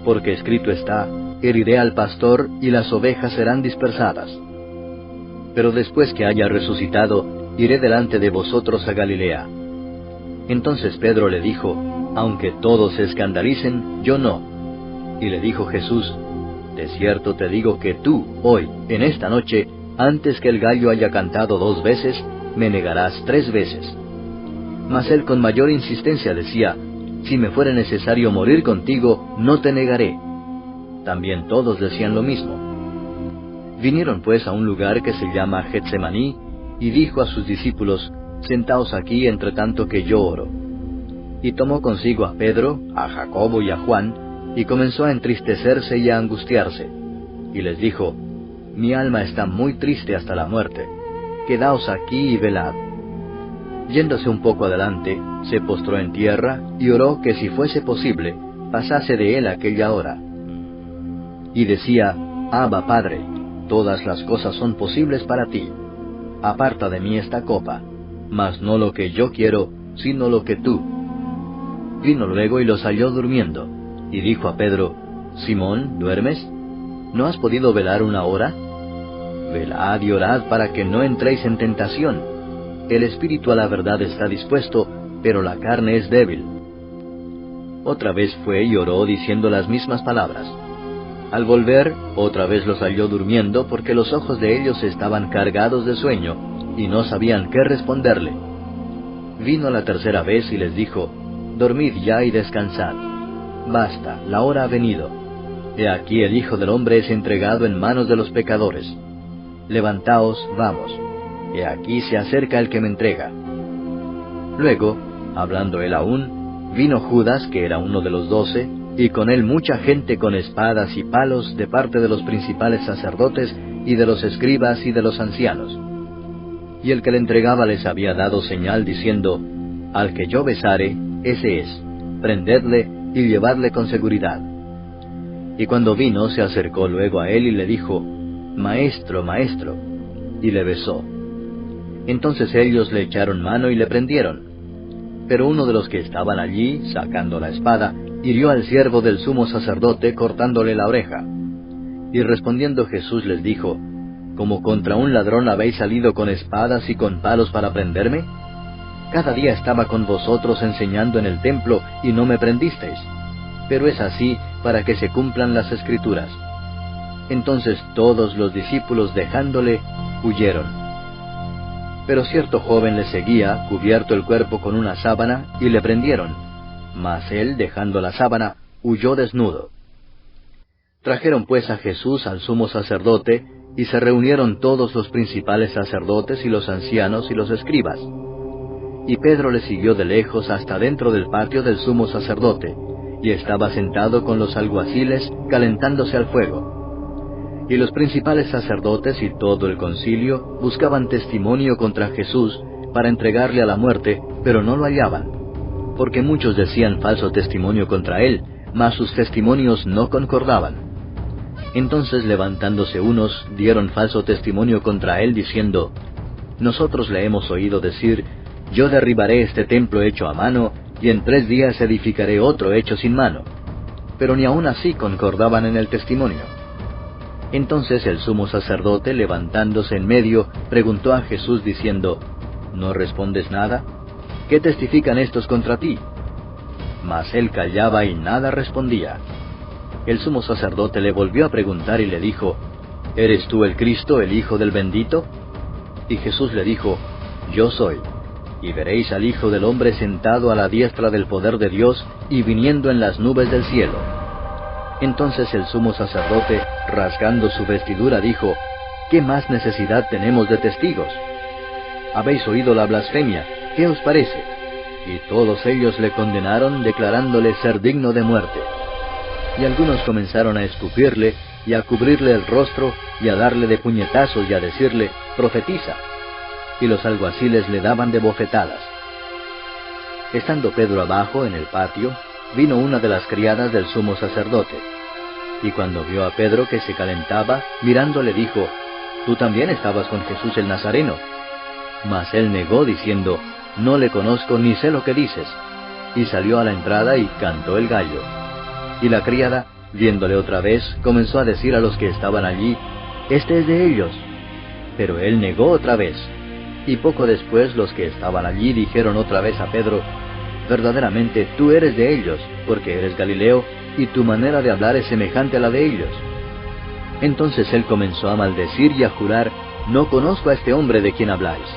porque escrito está, Heriré al pastor, y las ovejas serán dispersadas. Pero después que haya resucitado, iré delante de vosotros a Galilea. Entonces Pedro le dijo, Aunque todos se escandalicen, yo no. Y le dijo Jesús, De cierto te digo que tú, hoy, en esta noche, antes que el gallo haya cantado 2 veces, me negarás 3 veces. Mas él con mayor insistencia decía, Si me fuere necesario morir contigo, no te negaré. También todos decían lo mismo. Vinieron pues a un lugar que se llama Getsemaní, y dijo a sus discípulos, Sentaos aquí entre tanto que yo oro. Y tomó consigo a Pedro, a Jacobo y a Juan, y comenzó a entristecerse y a angustiarse. Y les dijo, Mi alma está muy triste hasta la muerte. Quedaos aquí y velad. Yéndose un poco adelante, se postró en tierra, y oró que si fuese posible, pasase de él aquella hora. Y decía, Abba, Padre, todas las cosas son posibles para ti. Aparta de mí esta copa, mas no lo que yo quiero, sino lo que tú. Vino luego y los halló durmiendo, y dijo a Pedro, Simón, ¿duermes? ¿No has podido velar 1 hora? Velad y orad para que no entréis en tentación. El espíritu a la verdad está dispuesto, pero la carne es débil. Otra vez fue y oró diciendo las mismas palabras. Al volver, otra vez los halló durmiendo, porque los ojos de ellos estaban cargados de sueño, y no sabían qué responderle. Vino la tercera vez y les dijo, Dormid ya y descansad. Basta, la hora ha venido. He aquí el Hijo del Hombre es entregado en manos de los pecadores. Levantaos, vamos. He aquí se acerca el que me entrega. Luego, hablando él aún, vino Judas, que era uno de los 12, y con él mucha gente con espadas y palos de parte de los principales sacerdotes y de los escribas y de los ancianos. Y el que le entregaba les había dado señal diciendo, Al que yo besare, ese es, prendedle y llevadle con seguridad. Y cuando vino se acercó luego a él y le dijo, Maestro, Maestro, y le besó. Entonces ellos le echaron mano y le prendieron. Pero uno de los que estaban allí, sacando la espada, hirió al siervo del sumo sacerdote cortándole la oreja. Y respondiendo Jesús les dijo, ¿Como contra un ladrón habéis salido con espadas y con palos para prenderme? Cada día estaba con vosotros enseñando en el templo y no me prendisteis. Pero es así para que se cumplan las Escrituras. Entonces todos los discípulos dejándole, huyeron. Pero cierto joven le seguía, cubierto el cuerpo con una sábana, y le prendieron. Mas él, dejando la sábana, huyó desnudo. Trajeron pues a Jesús al sumo sacerdote, y se reunieron todos los principales sacerdotes y los ancianos y los escribas. Y Pedro le siguió de lejos hasta dentro del patio del sumo sacerdote, y estaba sentado con los alguaciles calentándose al fuego. Y los principales sacerdotes y todo el concilio buscaban testimonio contra Jesús para entregarle a la muerte, pero no lo hallaban, porque muchos decían falso testimonio contra él, mas sus testimonios no concordaban. Entonces levantándose unos, dieron falso testimonio contra él, diciendo, Nosotros le hemos oído decir, Yo derribaré este templo hecho a mano, y en 3 días edificaré otro hecho sin mano. Pero ni aun así concordaban en el testimonio. Entonces el sumo sacerdote, levantándose en medio, preguntó a Jesús diciendo, ¿No respondes nada? ¿Qué testifican estos contra ti? Mas él callaba y nada respondía. El sumo sacerdote le volvió a preguntar y le dijo, ¿Eres tú el Cristo, el Hijo del bendito? Y Jesús le dijo, Yo soy. Y veréis al Hijo del Hombre sentado a la diestra del poder de Dios y viniendo en las nubes del cielo. Entonces el sumo sacerdote, rasgando su vestidura, dijo: ¿Qué más necesidad tenemos de testigos? Habéis oído la blasfemia, ¿qué os parece? Y todos ellos le condenaron, declarándole ser digno de muerte. Y algunos comenzaron a escupirle, y a cubrirle el rostro, y a darle de puñetazos, y a decirle: profetiza. Y los alguaciles le daban de bofetadas. Estando Pedro abajo en el patio, vino una de las criadas del sumo sacerdote. Y cuando vio a Pedro que se calentaba, mirándole dijo: «Tú también estabas con Jesús el Nazareno». Mas él negó, diciendo: «No le conozco ni sé lo que dices». Y salió a la entrada y cantó el gallo. Y la criada, viéndole otra vez, comenzó a decir a los que estaban allí: «Este es de ellos». Pero él negó otra vez. Y poco después los que estaban allí dijeron otra vez a Pedro: «Verdaderamente tú eres de ellos, porque eres Galileo, y tu manera de hablar es semejante a la de ellos». Entonces él comenzó a maldecir y a jurar: «No conozco a este hombre de quien habláis».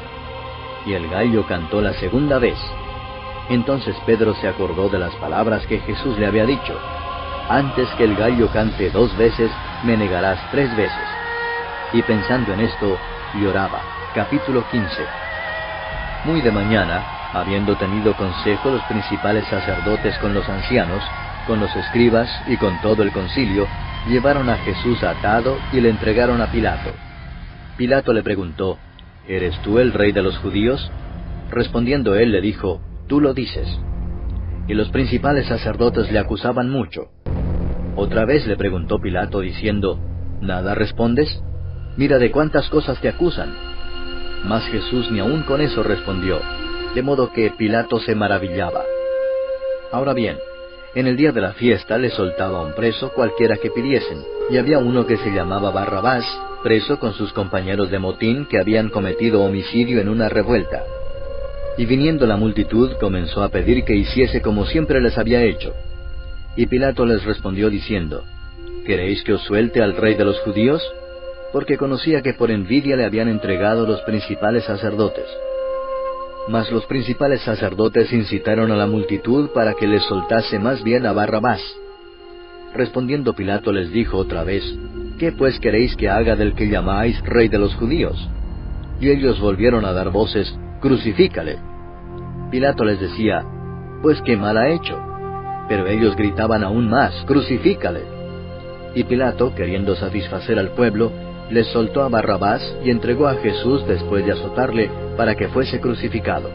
Y el gallo cantó la segunda vez. Entonces Pedro se acordó de las palabras que Jesús le había dicho: «Antes que el gallo cante 2 veces, me negarás 3 veces». Y pensando en esto, lloraba. Capítulo 15. Muy de mañana, habiendo tenido consejo los principales sacerdotes con los ancianos, con los escribas y con todo el concilio, llevaron a Jesús atado y le entregaron a Pilato. Pilato le preguntó: «¿Eres tú el rey de los judíos?». Respondiendo él le dijo: «Tú lo dices». Y los principales sacerdotes le acusaban mucho. Otra vez le preguntó Pilato diciendo: «¿Nada respondes? Mira de cuántas cosas te acusan». Mas Jesús ni aun con eso respondió, de modo que Pilato se maravillaba. Ahora bien, en el día de la fiesta le soltaba un preso cualquiera que pidiesen, y había uno que se llamaba Barrabás, preso con sus compañeros de motín que habían cometido homicidio en una revuelta. Y viniendo la multitud comenzó a pedir que hiciese como siempre les había hecho. Y Pilato les respondió diciendo: «¿Queréis que os suelte al rey de los judíos?». Porque conocía que por envidia le habían entregado los principales sacerdotes. Mas los principales sacerdotes incitaron a la multitud para que les soltase más bien a Barrabás. Respondiendo Pilato les dijo otra vez: «¿Qué pues queréis que haga del que llamáis rey de los judíos?». Y ellos volvieron a dar voces: «Crucifícale». Pilato les decía: «Pues qué mal ha hecho». Pero ellos gritaban aún más: «Crucifícale». Y Pilato, queriendo satisfacer al pueblo, les soltó a Barrabás y entregó a Jesús después de azotarle para que fuese crucificado.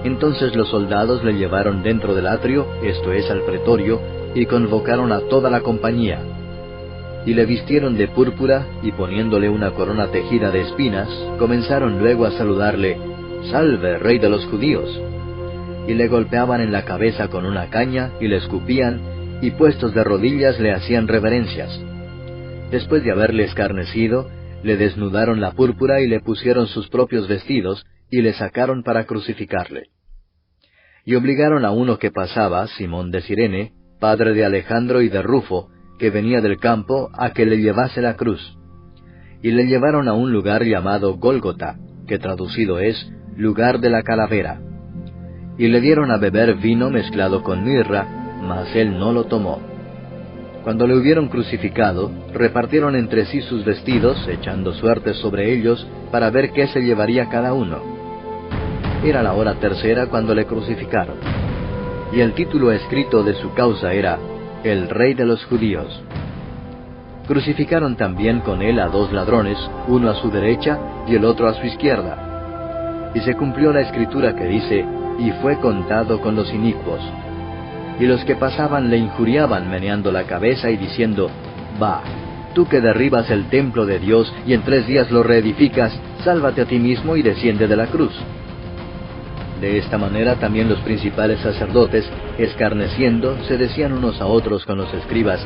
Entonces los soldados le llevaron dentro del atrio, esto es, al pretorio, y convocaron a toda la compañía. Y le vistieron de púrpura, y poniéndole una corona tejida de espinas, comenzaron luego a saludarle: «Salve, rey de los judíos». Y le golpeaban en la cabeza con una caña, y le escupían, y puestos de rodillas le hacían reverencias. Después de haberle escarnecido, le desnudaron la púrpura y le pusieron sus propios vestidos, y le sacaron para crucificarle. Y obligaron a uno que pasaba, Simón de Cirene, padre de Alejandro y de Rufo, que venía del campo, a que le llevase la cruz. Y le llevaron a un lugar llamado Gólgota, que traducido es lugar de la calavera. Y le dieron a beber vino mezclado con mirra, mas él no lo tomó. Cuando le hubieron crucificado, repartieron entre sí sus vestidos, echando suertes sobre ellos, para ver qué se llevaría cada uno. Era la hora tercera cuando le crucificaron. Y el título escrito de su causa era: «El Rey de los Judíos». Crucificaron también con él a 2 ladrones, uno a su derecha y el otro a su izquierda. Y se cumplió la escritura que dice: «Y fue contado con los inicuos». Y los que pasaban le injuriaban meneando la cabeza y diciendo: «Va, tú que derribas el templo de Dios y en 3 días lo reedificas, sálvate a ti mismo y desciende de la cruz». De esta manera también los principales sacerdotes, escarneciendo, se decían unos a otros con los escribas: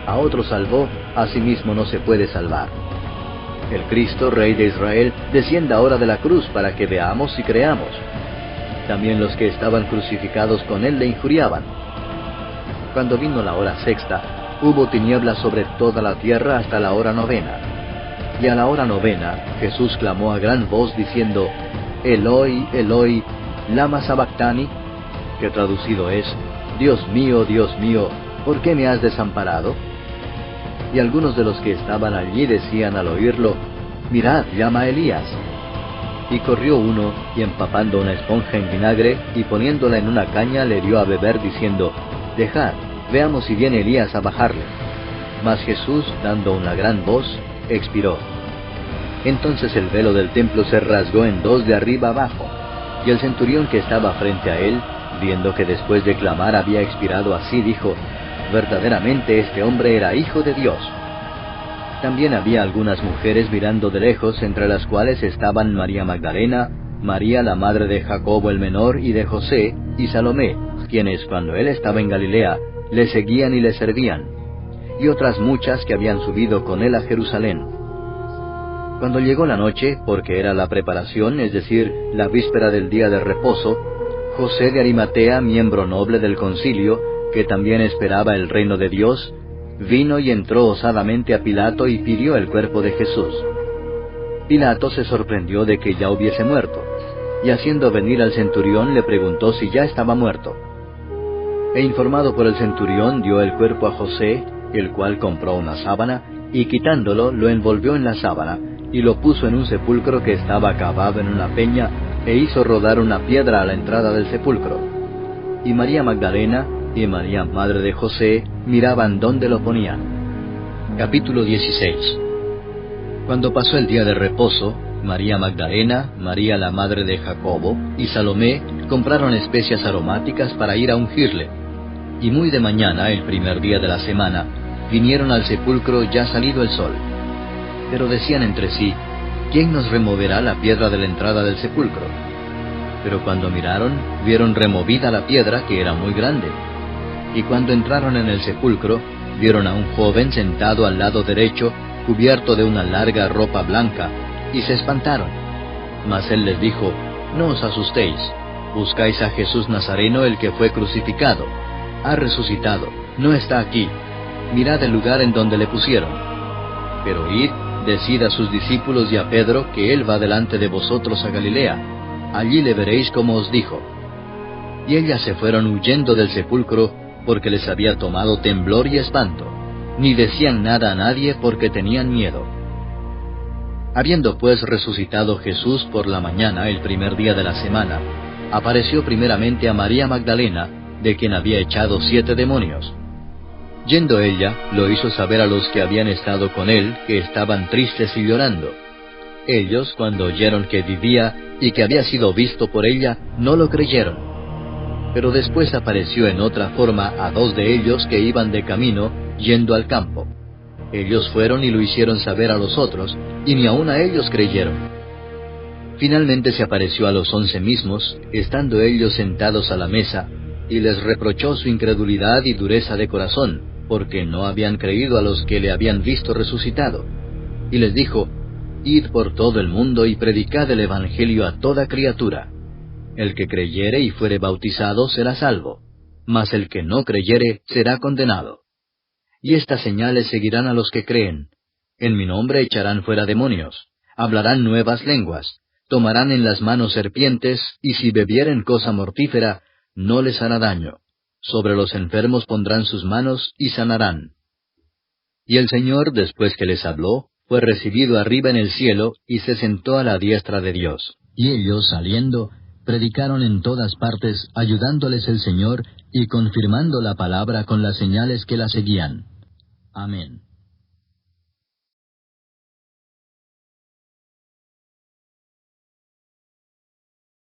«A otro salvó, a sí mismo no se puede salvar. El Cristo, Rey de Israel, descienda ahora de la cruz para que veamos y creamos». También los que estaban crucificados con él le injuriaban. Cuando vino la hora sexta, hubo tinieblas sobre toda la tierra hasta la hora 9. Y a la hora 9, Jesús clamó a gran voz diciendo: «Eloi, Eloi, lama sabactani», que traducido es: Dios mío, ¿por qué me has desamparado? Y algunos de los que estaban allí decían al oírlo, mirad, llama a Elías. Y corrió uno, y empapando una esponja en vinagre, y poniéndola en una caña, le dio a beber, diciendo, dejad, veamos si viene Elías a bajarle. Mas Jesús, dando una gran voz, expiró. Entonces el velo del templo se rasgó en dos de arriba abajo, y el centurión que estaba frente a él, viendo que después de clamar había expirado así, dijo, verdaderamente este hombre era hijo de Dios. También había algunas mujeres mirando de lejos, entre las cuales estaban María Magdalena, María la madre de Jacobo el menor y de José, y Salomé, quienes cuando él estaba en Galilea, le seguían y le servían, y otras muchas que habían subido con él a Jerusalén. Cuando llegó la noche, porque era la preparación, es decir, la víspera del día de reposo, José de Arimatea, miembro noble del concilio, que también esperaba el reino de Dios, vino y entró osadamente a Pilato y pidió el cuerpo de Jesús. Pilato se sorprendió de que ya hubiese muerto, y haciendo venir al centurión le preguntó si ya estaba muerto. E informado por el centurión dio el cuerpo a José, el cual compró una sábana, y quitándolo lo envolvió en la sábana, y lo puso en un sepulcro que estaba cavado en una peña, e hizo rodar una piedra a la entrada del sepulcro. Y María Magdalena y María madre de José miraban dónde lo ponían. Capítulo 16. Cuando pasó el día de reposo, María Magdalena, María la madre de Jacobo y Salomé compraron especias aromáticas para ir a ungirle. Y muy de mañana, el primer día de la semana, vinieron al sepulcro ya salido el sol. Pero decían entre sí, ¿quién nos removerá la piedra de la entrada del sepulcro? Pero cuando miraron, vieron removida la piedra, que era muy grande. Y cuando entraron en el sepulcro, vieron a un joven sentado al lado derecho, cubierto de una larga ropa blanca, y se espantaron. Mas él les dijo, no os asustéis, buscáis a Jesús Nazareno, el que fue crucificado. Ha resucitado, no está aquí. Mirad el lugar en donde le pusieron. Pero id, decid a sus discípulos y a Pedro que él va delante de vosotros a Galilea. Allí le veréis como os dijo. Y ellas se fueron huyendo del sepulcro, porque les había tomado temblor y espanto, ni decían nada a nadie porque tenían miedo. Habiendo pues resucitado Jesús por la mañana, el primer día de la semana, apareció primeramente a María Magdalena, de quien había echado 7 demonios. Yendo ella, lo hizo saber a los que habían estado con él, que estaban tristes y llorando. Ellos, cuando oyeron que vivía y que había sido visto por ella, no lo creyeron. Pero después apareció en otra forma a 2 de ellos que iban de camino, yendo al campo. Ellos fueron y lo hicieron saber a los otros, y ni aun a ellos creyeron. Finalmente se apareció a los 11 mismos, estando ellos sentados a la mesa, y les reprochó su incredulidad y dureza de corazón, porque no habían creído a los que le habían visto resucitado. Y les dijo, id por todo el mundo y predicad el Evangelio a toda criatura. El que creyere y fuere bautizado será salvo, mas el que no creyere será condenado. Y estas señales seguirán a los que creen. En mi nombre echarán fuera demonios, hablarán nuevas lenguas, tomarán en las manos serpientes, y si bebieren cosa mortífera, no les hará daño. Sobre los enfermos pondrán sus manos y sanarán. Y el Señor, después que les habló, fue recibido arriba en el cielo, y se sentó a la diestra de Dios. Y ellos, saliendo, predicaron en todas partes, ayudándoles el Señor, y confirmando la palabra con las señales que la seguían. Amén.